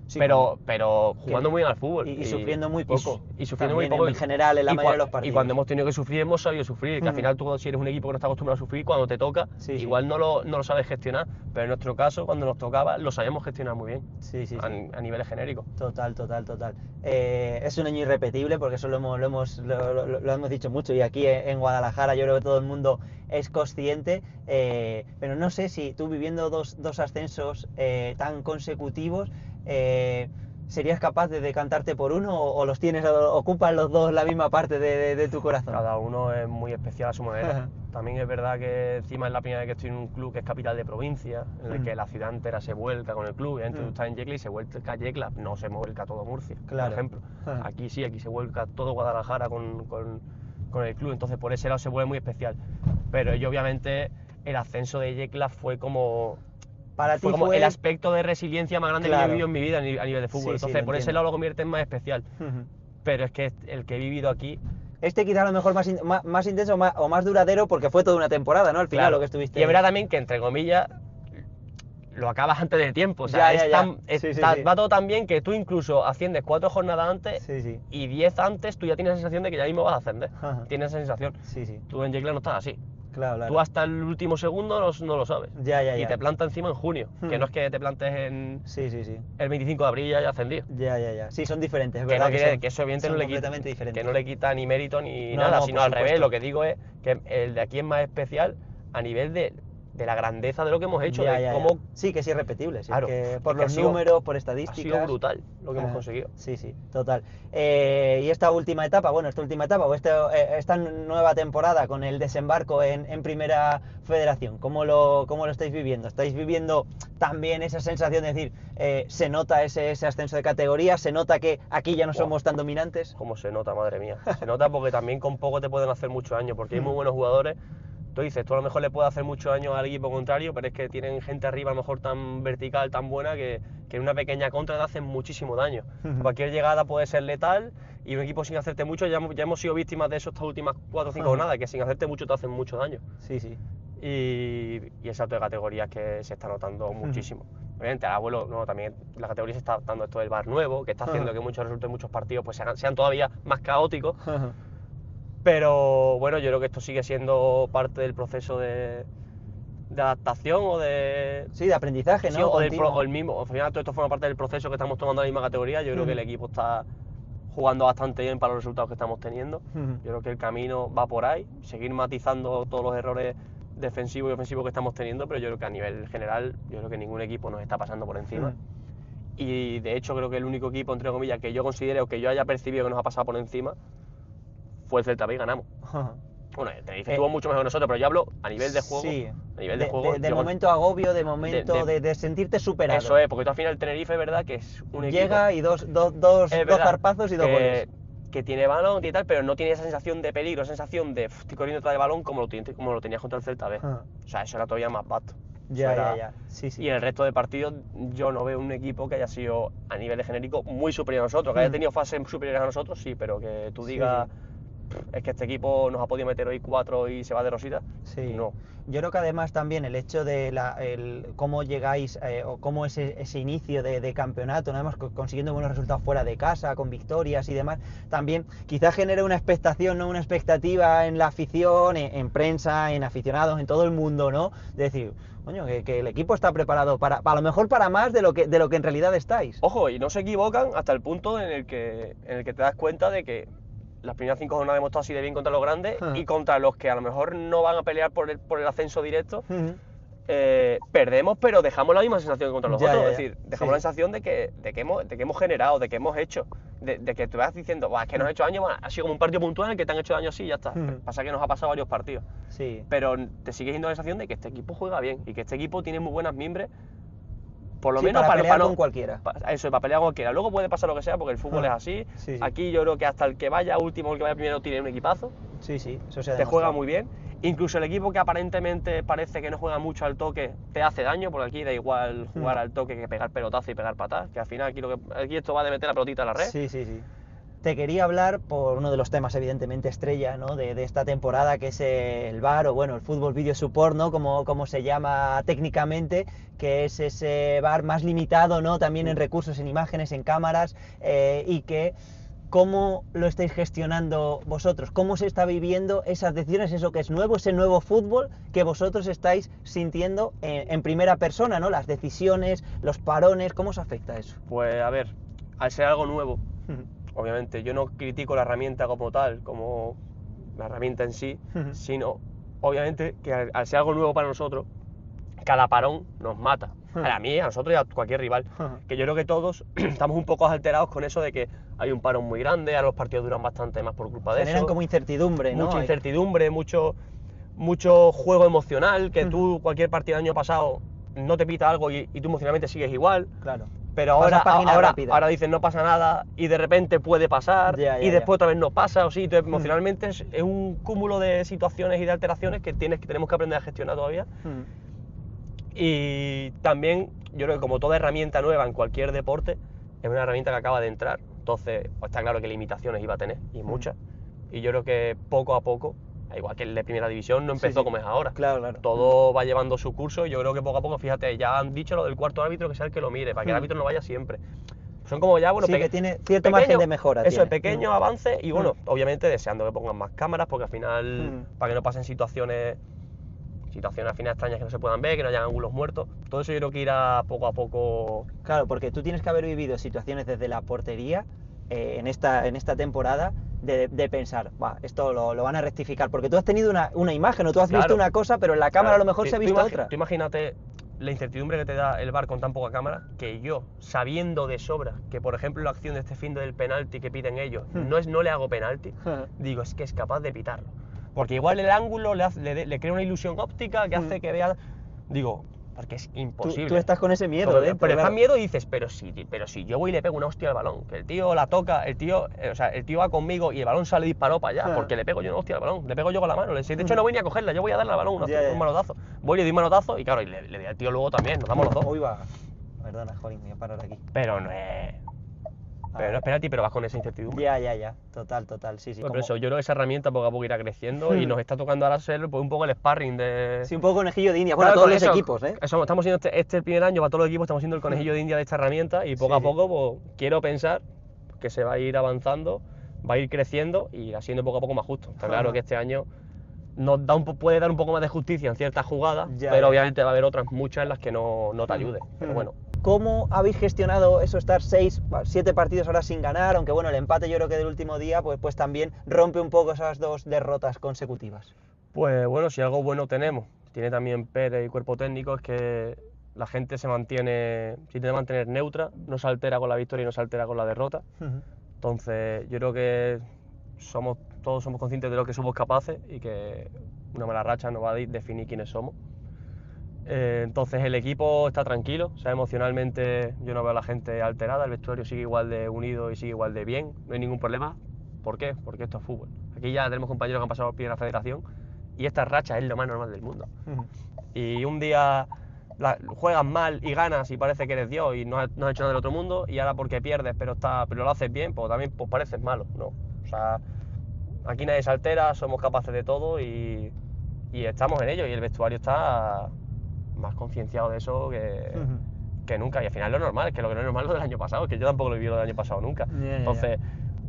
Sí, pero jugando muy bien al fútbol.
Y sufriendo muy poco.
Y sufriendo muy poco.
En general, en la mayoría de los partidos.
Y cuando hemos tenido que sufrir, hemos sabido sufrir. Que al final tú, si eres un equipo que no está acostumbrado a sufrir, cuando te toca, igual no lo sabes gestionar. Pero en nuestro caso, cuando nos tocaba, lo sabíamos gestionar muy bien. A niveles genéricos.
Total. Es un año irrepetible, porque eso lo hemos dicho mucho. Y aquí en Guadalajara yo creo que todo el mundo es consciente. Pero no sé si tú viviendo dos ascensos tan consecutivos, ¿serías capaz de decantarte por uno o los tienes, ocupan los dos la misma parte de tu corazón?
Cada uno es muy especial a su manera. También es verdad que encima es la primera vez que estoy en un club que es capital de provincia, en el que la ciudad entera se vuelca con el club. Tú estás en Yecla y se vuelca Yecla, no se vuelca todo Murcia, por ejemplo. Aquí sí, aquí se vuelca todo Guadalajara con el club, entonces por ese lado se vuelve muy especial. Pero yo obviamente el ascenso de Yecla fue como
Para ti
fue como
fue
el aspecto de resiliencia más grande que yo he
Claro.
vivido en mi vida a nivel de fútbol.
Sí, sí,
Entonces,
lo
por ese
entiendo.
lado lo convierte en más especial.
Ujú.
Pero es que el que he vivido aquí,
Este quizá a lo mejor más intenso o más duradero porque fue toda una temporada, ¿no? Al final
claro,
lo que estuviste...
y es verdad también que, entre comillas, lo acabas antes de tiempo. O
Ya,
sea,
ya,
es
ya.
tan- es
Sí, sí,
ta-
sí.
va todo tan bien que tú incluso asciendes 4 jornadas antes
Sí, sí.
y 10 antes, tú ya tienes la sensación de que ya mismo vas a ascender.
Ajá.
Tienes esa sensación.
Sí, sí.
Tú en Yecla no estás así.
Claro, claro.
Tú hasta el último segundo no lo sabes.
Ya, ya,
Y
ya.
te planta encima en junio. Que
Hmm.
no es que te plantes en
Sí, sí, sí.
el 25 de abril y ya hayas ascendido.
Ya, ya, ya. Sí, son diferentes, es
Que,
verdad
no quiere,
son-
que eso evidentemente
son
no le quita,
completamente diferentes.
que no le quita ni mérito ni
No,
nada,
no,
sino
por
al revés.
supuesto.
Lo que digo es que el de aquí es más especial a nivel de la grandeza de lo que hemos hecho,
Ya,
de
ya, ya.
cómo
Sí, que es irrepetible. Sí,
Claro,
que por
es que
los
ha sido-
números, por
ha
estadísticas...
sido brutal lo que hemos
Ah,
conseguido.
Sí, sí, total. Y esta última etapa, o esta nueva temporada con el desembarco en Primera Federación, ¿cómo lo estáis viviendo? ¿Estáis viviendo también esa sensación de decir, se nota ese ascenso de categoría, se nota que aquí ya no
Buah.
somos tan dominantes?
Cómo se nota, madre mía. Se nota porque también con poco te pueden hacer mucho daño, porque hay muy buenos jugadores. Tú dices, tú a lo mejor le puedes hacer mucho daño al equipo contrario, pero es que tienen gente arriba a lo mejor tan vertical, tan buena, que en una pequeña contra te hacen muchísimo daño.
Ujú.
Cualquier llegada puede ser letal y un equipo sin hacerte mucho, ya hemos sido víctimas de eso estas últimas 4 o 5
Ujú.
jornadas, que sin hacerte mucho te hacen mucho daño.
Sí, sí.
Y el salto de categorías que se está notando muchísimo. Obviamente, abuelo, no, también la categoría se está adaptando a esto del VAR nuevo, que está haciendo que muchos resultados de muchos partidos pues sean todavía más caóticos. Pero bueno, yo creo que esto sigue siendo parte del proceso de adaptación o de...
Sí, de aprendizaje,
sí,
¿no?
o,
Continuo.
o el mismo. Al final todo esto forma parte del proceso que estamos tomando en la misma categoría. Yo creo que el equipo está jugando bastante bien para los resultados que estamos teniendo.
Ujú.
Yo creo que el camino va por ahí, seguir matizando todos los errores defensivos y ofensivos que estamos teniendo, pero yo creo que a nivel general, yo creo que ningún equipo nos está pasando por encima.
Ujú.
Y de hecho creo que el único equipo, entre comillas, que yo considere o que yo haya percibido que nos ha pasado por encima fue el Celta B y ganamos.
Ajá.
Bueno, Tenerife estuvo mucho mejor que nosotros, pero yo hablo a nivel de juego.
Sí,
A nivel de juego.
de
yo-
momento agobio, de momento
de-
de sentirte superado.
Eso es, porque tú al final Tenerife es verdad que es un equipo.
Llega y dos
es verdad
zarpazos y dos goles.
que tiene balón y tal, pero no tiene esa sensación de peligro, esa sensación de estoy corriendo detrás del balón como lo tenías contra el Celta B.
Ajá.
O sea, eso era todavía más vasto.
Ya,
Eso era-
ya, ya. Sí, sí.
Y en el resto de partidos yo no veo un equipo que haya sido a nivel de genérico muy superior a nosotros, que haya tenido fases superiores a nosotros, sí, pero que tú
Sí,
digas,
sí.
es que este equipo nos ha podido meter hoy 4 y se va de rosita,
Sí.
no.
Yo creo que además también el hecho de cómo llegáis o cómo ese inicio de campeonato, ¿no? Además, consiguiendo buenos resultados fuera de casa, con victorias y demás, también quizás genere una expectación, ¿no? Una expectativa en la afición, en prensa, en aficionados, en todo el mundo, ¿no? De decir, coño, que el equipo está preparado a lo mejor para más de lo que en realidad estáis.
Ojo, y no se equivocan hasta el punto en el que te das cuenta de que las primeras 5 jornadas hemos estado así de bien contra los grandes
Ajá.
y contra los que a lo mejor no van a pelear por el ascenso directo,
Ujú.
perdemos, pero dejamos la misma sensación que contra los
Ya,
otros.
ya,
Es
ya.
decir, dejamos
Sí,
la
sí.
sensación de que hemos generado, de que hemos hecho, de que tú vas diciendo, "Buah, es que nos ha hecho daño, bueno, ha sido como un partido puntual en el que te han hecho daño así y ya está".
Ujú.
Pasa que nos ha pasado varios partidos.
Sí.
Pero te sigues dando la sensación de que este equipo juega bien y que este equipo tiene muy buenas mimbres, por lo
Sí,
menos
para pelear
no-
con cualquiera.
Eso, para pelear con cualquiera. Luego puede pasar lo que sea, porque el fútbol es así.
Sí, sí.
Aquí yo creo que hasta el que vaya último, el que vaya primero, tiene un equipazo.
Sí, sí, eso se ha
Te juega
demostrado.
muy bien. Incluso el equipo que aparentemente parece que no juega mucho al toque, te hace daño, porque aquí da igual jugar al toque que pegar pelotazo y pegar patas, que al final aquí esto va de meter la pelotita a la red.
Sí, sí, sí. Te quería hablar por uno de los temas evidentemente estrella, ¿no? de esta temporada, que es el VAR, o bueno, el Fútbol Video Support, ¿no? Como se llama técnicamente, que es ese VAR más limitado, ¿no? También en recursos, en imágenes, en cámaras, y que ¿cómo lo estáis gestionando vosotros? ¿Cómo se está viviendo esas decisiones, eso que es nuevo, ese nuevo fútbol que vosotros estáis sintiendo en primera persona, ¿no? Las decisiones, los parones, ¿cómo os afecta eso?
Pues a ver, al ser algo nuevo, obviamente yo no critico la herramienta como tal, como la herramienta en sí,
Ujú.
sino obviamente que al ser algo nuevo para nosotros, cada parón nos mata.
Ujú.
A mí, a nosotros y a cualquier rival.
Ujú.
Que yo creo que todos estamos un poco alterados con eso de que hay un parón muy grande, ahora los partidos duran bastante más por culpa de
Generan
eso.
como incertidumbre, ¿no?
Mucha
Hay-
incertidumbre, mucho juego emocional, que tú cualquier partido del año pasado no te pita algo y tú emocionalmente sigues igual.
Claro.
Pero
Pasas página rápida.
ahora dicen no pasa nada y de repente puede pasar
Ya,
y
ya,
después
ya.
otra vez no pasa, o sí, entonces emocionalmente es un cúmulo de situaciones y de alteraciones que tenemos que aprender a gestionar todavía. Y también, yo creo que como toda herramienta nueva en cualquier deporte, es una herramienta que acaba de entrar. Entonces, pues está claro que limitaciones iba a tener, y muchas. Y yo creo que poco a poco, igual que el de primera división, no empezó como es ahora.
Claro, claro.
Todo va llevando su curso y yo creo que poco a poco, fíjate, ya han dicho lo del cuarto árbitro, que sea el que lo mire, para que el árbitro no vaya siempre. Son como ya, bueno,
sí, que tiene cierto margen de mejora.
Eso, pequeños avances y bueno, obviamente deseando que pongan más cámaras, porque al final, para que no pasen situaciones al final extrañas que no se puedan ver, que no hayan ángulos muertos. Todo eso yo creo que irá poco a poco.
Claro, porque tú tienes que haber vivido situaciones desde la portería en esta temporada de pensar, esto lo van a rectificar, porque tú has tenido una imagen o tú has visto una cosa, pero en la cámara a lo mejor se ha visto otra.
Tú imagínate la incertidumbre que te da el VAR con tan poca cámara, que yo, sabiendo de sobra que, por ejemplo, la acción de este fin del penalti que piden ellos no le hago penalti, digo, es que es capaz de pitarlo. Porque igual el ángulo le crea una ilusión óptica que hace que vea. Digo, porque es imposible.
Tú estás con ese miedo,
pero estás miedo y dices, pero si yo voy y le pego una hostia al balón, que el tío la toca, el tío va conmigo y el balón sale disparado para allá, porque le pego yo una hostia al balón, le pego yo con la mano. De hecho, no voy ni a cogerla, yo voy a darle al balón un manotazo. Voy, le doy un manotazo y claro, y le doy al tío luego también, nos damos los dos.
Uy, va. Perdona, jolín, voy a parar aquí.
Pero no es. Pero no es penalti, pero vas con esa incertidumbre.
Ya. Total, sí.
Por eso yo creo que esa herramienta poco a poco irá creciendo y nos está tocando ahora ser pues, un poco el sparring de.
Sí, un poco conejillo de India, bueno, todos los equipos, ¿eh?
Eso, estamos siendo este primer año para todos los equipos, estamos siendo el conejillo de India de esta herramienta y poco a poco pues, quiero pensar que se va a ir avanzando, va a ir creciendo y irá siendo poco a poco más justo. Está claro que este año nos puede dar un poco más de justicia en ciertas jugadas, pero obviamente va a haber otras muchas en las que no te ayude. Pero bueno.
¿Cómo habéis gestionado eso, estar 7 partidos ahora sin ganar? Aunque bueno, el empate yo creo que del último día pues también rompe un poco esas 2 derrotas consecutivas.
Pues bueno, si algo bueno tiene también Pérez y cuerpo técnico, es que la gente se intenta mantener neutra, no se altera con la victoria y no se altera con la derrota. Entonces yo creo que todos somos conscientes de lo que somos capaces y que una mala racha nos va a definir quiénes somos. Entonces el equipo está tranquilo, emocionalmente yo no veo a la gente alterada, el vestuario sigue igual de unido y sigue igual de bien, no hay ningún problema. ¿Por qué? Porque esto es fútbol. Aquí ya tenemos compañeros que han pasado por primera federación y esta racha es lo más normal del mundo. Y un día juegas mal y ganas y parece que eres Dios y no has hecho nada del otro mundo, y ahora porque pierdes pero lo haces bien, pues también pues pareces malo, ¿no? O sea, aquí nadie se altera, somos capaces de todo y estamos en ello, y el vestuario está más concienciado de eso que nunca, y al final lo normal, es que lo que no es normal es lo del año pasado, es que yo tampoco lo he vivido del año pasado nunca. Entonces,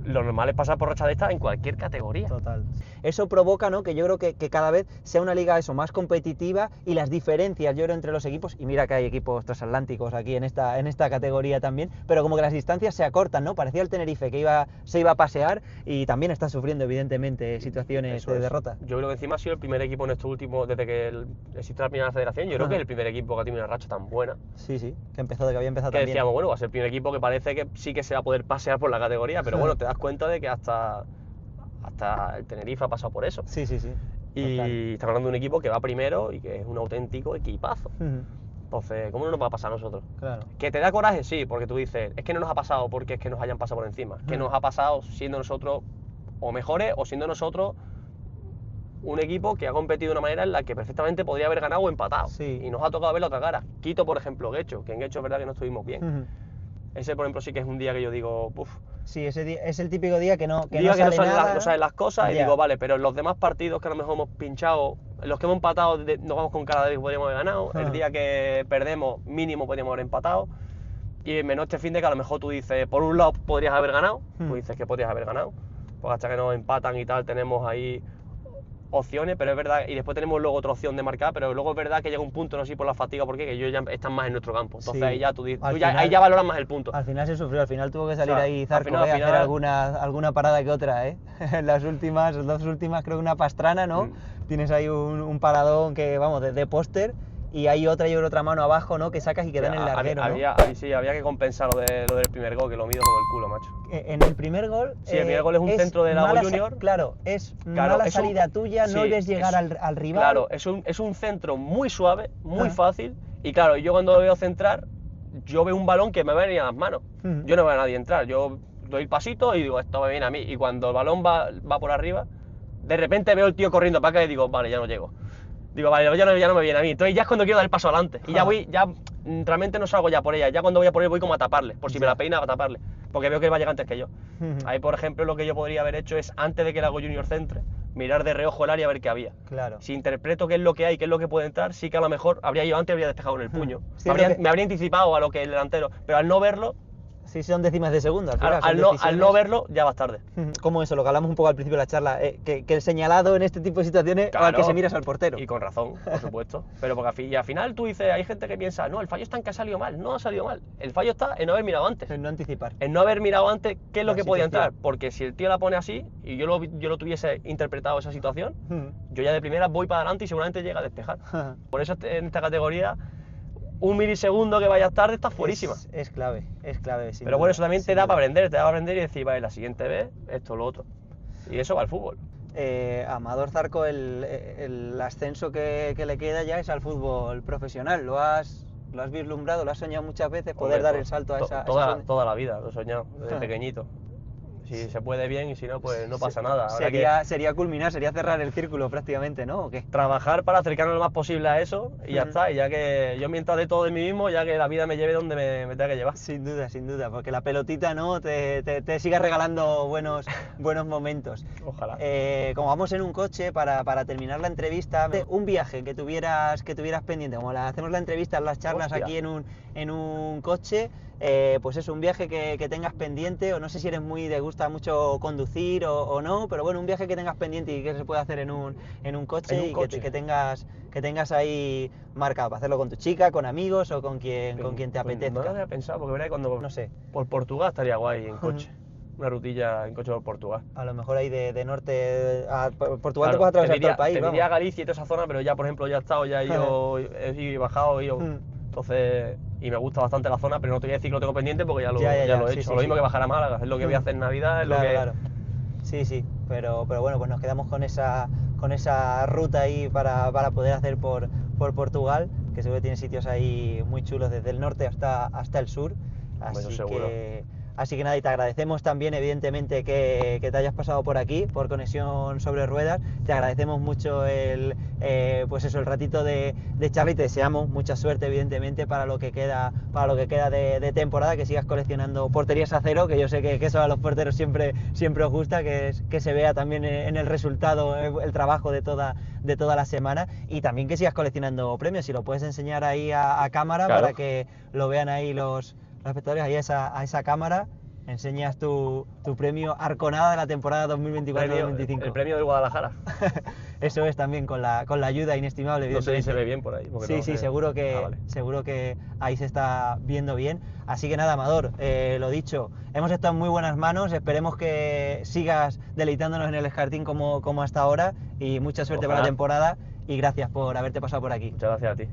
lo normal es pasar por racha de esta en cualquier categoría.
Total. Eso provoca, ¿no?, que yo creo que cada vez sea una liga más competitiva, y las diferencias, yo creo, entre los equipos, y mira que hay equipos transatlánticos aquí en esta categoría también, pero como que las distancias se acortan, ¿no? Parecía el Tenerife que se iba a pasear y también está sufriendo evidentemente situaciones de derrota.
Yo creo que encima ha sido el primer equipo en estos últimos, desde que existe la primera federación, yo creo que es el primer equipo que ha tenido una racha tan buena.
Sí, que había empezado tan bien.
Decíamos, bueno, va a ser el primer equipo que parece que sí que se va a poder pasear por la categoría, pero bueno, te das cuenta de que hasta el Tenerife ha pasado por eso.
Sí.
Y estamos hablando de un equipo que va primero y que es un auténtico equipazo. Entonces, ¿cómo no nos va a pasar a nosotros?
Claro.
¿Que te da coraje? Sí, porque tú dices, es que no nos ha pasado porque es que nos hayan pasado por encima. Que nos ha pasado siendo nosotros o mejores, o siendo nosotros un equipo que ha competido de una manera en la que perfectamente podría haber ganado o empatado. Y nos ha tocado ver la otra cara. Quito, por ejemplo, Guecho, que en Guecho es verdad que no estuvimos bien. Ese, por ejemplo, sí que es un día que yo digo, uff.
Sí, ese día es el típico día que no
salen las cosas, y digo, vale, pero en los demás partidos que a lo mejor hemos pinchado, en los que hemos empatado, nos vamos con cara de que podríamos haber ganado. El día que perdemos, mínimo podríamos haber empatado. Y menos este fin de que a lo mejor tú dices, por un lado podrías haber ganado, tú dices que podrías haber ganado, porque hasta que nos empatan y tal tenemos ahí opciones, pero es verdad, y después tenemos luego otra opción de marcar, pero luego es verdad que llega un punto, no sé si por la fatiga, porque que ellos ya están más en nuestro campo, entonces ahí ya ahí ya valoras más el punto.
Al final se sufrió, al final tuvo que salir ahí Zarco, a hacer alguna parada que otra, las dos últimas creo que una Pastrana, ¿no? Tienes ahí un paradón que, vamos, de póster, y hay otra mano abajo, ¿no?, que sacas y queda en el larguero, ¿no?
Había que compensar lo del primer gol, que lo mido como el culo, macho.
En el primer gol...
Sí, el primer gol es un centro de Lago Junior.
Claro, mala salida tuya, no ves llegar al rival.
Claro, es un centro muy suave, muy fácil, y claro, yo cuando lo veo centrar, yo veo un balón que me va a venir a las manos. Yo no veo a nadie entrar, yo doy el pasito y digo, esto me viene a mí, y cuando el balón va por arriba, de repente veo el tío corriendo para acá y digo, vale, ya no llego. Digo, vale, ya no me viene a mí. Entonces ya es cuando quiero dar el paso adelante. Y ya realmente no salgo ya por ella. Ya cuando voy a por él voy como a taparle. Por si me la peina, a taparle. Porque veo que él va a llegar antes que yo. Ahí, por ejemplo, lo que yo podría haber hecho es, antes de que el Lago Junior centre, mirar de reojo el área a ver qué había.
Claro.
Si interpreto qué es lo que hay, qué es lo que puede entrar, sí que a lo mejor habría ido antes y habría despejado con el puño.
Sí,
me habría anticipado a lo que el delantero. Pero al no verlo,
Sí, son décimas de segundo. Al final,
al no verlo, ya vas tarde.
Como eso, lo que hablamos un poco al principio de la charla, que el señalado en este tipo de situaciones,
Claro.
al que se miras al portero.
Y con razón, por supuesto. Pero porque y al final tú dices, hay gente que piensa, no, el fallo está en que ha salido mal. No ha salido mal. El fallo está en no haber mirado antes.
En no anticipar.
En no haber mirado antes qué es lo
La
que podía
situación.
entrar. Porque si el tío la pone así y yo lo tuviese interpretado esa situación, yo ya de primera voy para adelante y seguramente llega a despejar. Por eso en esta categoría, un milisegundo que vayas tarde está fuerísima.
Es clave, sin
Pero
duda,
bueno, eso también te
sin
da
duda.
para aprender, y decir, vale, la siguiente vez, esto, lo otro. Y eso va al fútbol.
Amador Zarco, el ascenso que le queda ya es al fútbol profesional. ¿Lo has vislumbrado, lo has soñado muchas veces, poder
Hombre,
dar el salto a esa
toda la vida, lo he soñado, desde pequeñito. Si se puede bien y si no, pues no pasa nada. Habrá que
sería culminar, sería cerrar el círculo prácticamente, ¿no? ¿O qué?
trabajar para acercarnos lo más posible a eso y ya está. Y ya que yo mientras de todo de mí mismo, ya que la vida me lleve donde me tenga que llevar.
Sin duda, porque la pelotita, ¿no? te siga regalando buenos momentos.
Ojalá.
Como vamos en un coche, para terminar la entrevista, un viaje que tuvieras pendiente, como hacemos la entrevista, las charlas
Hostia.
aquí en un coche, pues es un viaje que tengas pendiente, o no sé si eres te gusta mucho conducir o no, pero bueno, un viaje que tengas pendiente y que se puede hacer en un coche,
En un
y
coche.
que tengas ahí marcado para hacerlo con tu chica, con amigos o con quien te
Pues
apetezca.
no lo había pensado, porque verás cuando
No sé.
por Portugal estaría guay en coche. Una rutilla en coche por Portugal.
A lo mejor ahí de norte a Portugal
Claro,
te puedes atravesar todo el
te
país,
diría
vamos.
Galicia y toda esa zona, pero ya, por ejemplo, ya he estado, ya he ido, he ido y bajado, entonces, y me gusta bastante la zona, pero no te voy a decir que lo tengo pendiente porque ya lo he
sí,
hecho.
sí,
Lo mismo
sí.
que bajar a Málaga, es lo que voy a hacer en Navidad, es lo que...
Claro. Sí, pero bueno, pues nos quedamos con esa ruta ahí para poder hacer por Portugal, que seguro que tiene sitios ahí muy chulos desde el norte hasta el sur.
Eso seguro.
Así que nada, y te agradecemos también, evidentemente, que te hayas pasado por aquí, por Conexión sobre Ruedas. Te agradecemos mucho el ratito de charla y te deseamos mucha suerte, evidentemente, para lo que queda de temporada, que sigas coleccionando porterías a cero, que yo sé que eso a los porteros siempre os gusta, que se vea también en el resultado el trabajo de toda la semana, y también que sigas coleccionando premios. Si lo puedes enseñar ahí a cámara,
Claro.
para que lo vean ahí los espectadores, ahí a esa cámara, enseñas tu premio Arconada de la temporada 2024-2025.
El premio del Guadalajara.
Eso es también con la ayuda inestimable.
No sé si
evidentemente.
se ve bien por ahí. porque no
Sí,
sé.
seguro que
Vale.
seguro que ahí se está viendo bien. Así que nada, Amador, lo dicho, hemos estado en muy buenas manos. Esperemos que sigas deleitándonos en el Escartín como hasta ahora, y mucha suerte para la
Ojalá.
temporada, y gracias por haberte pasado por aquí.
Muchas gracias a ti.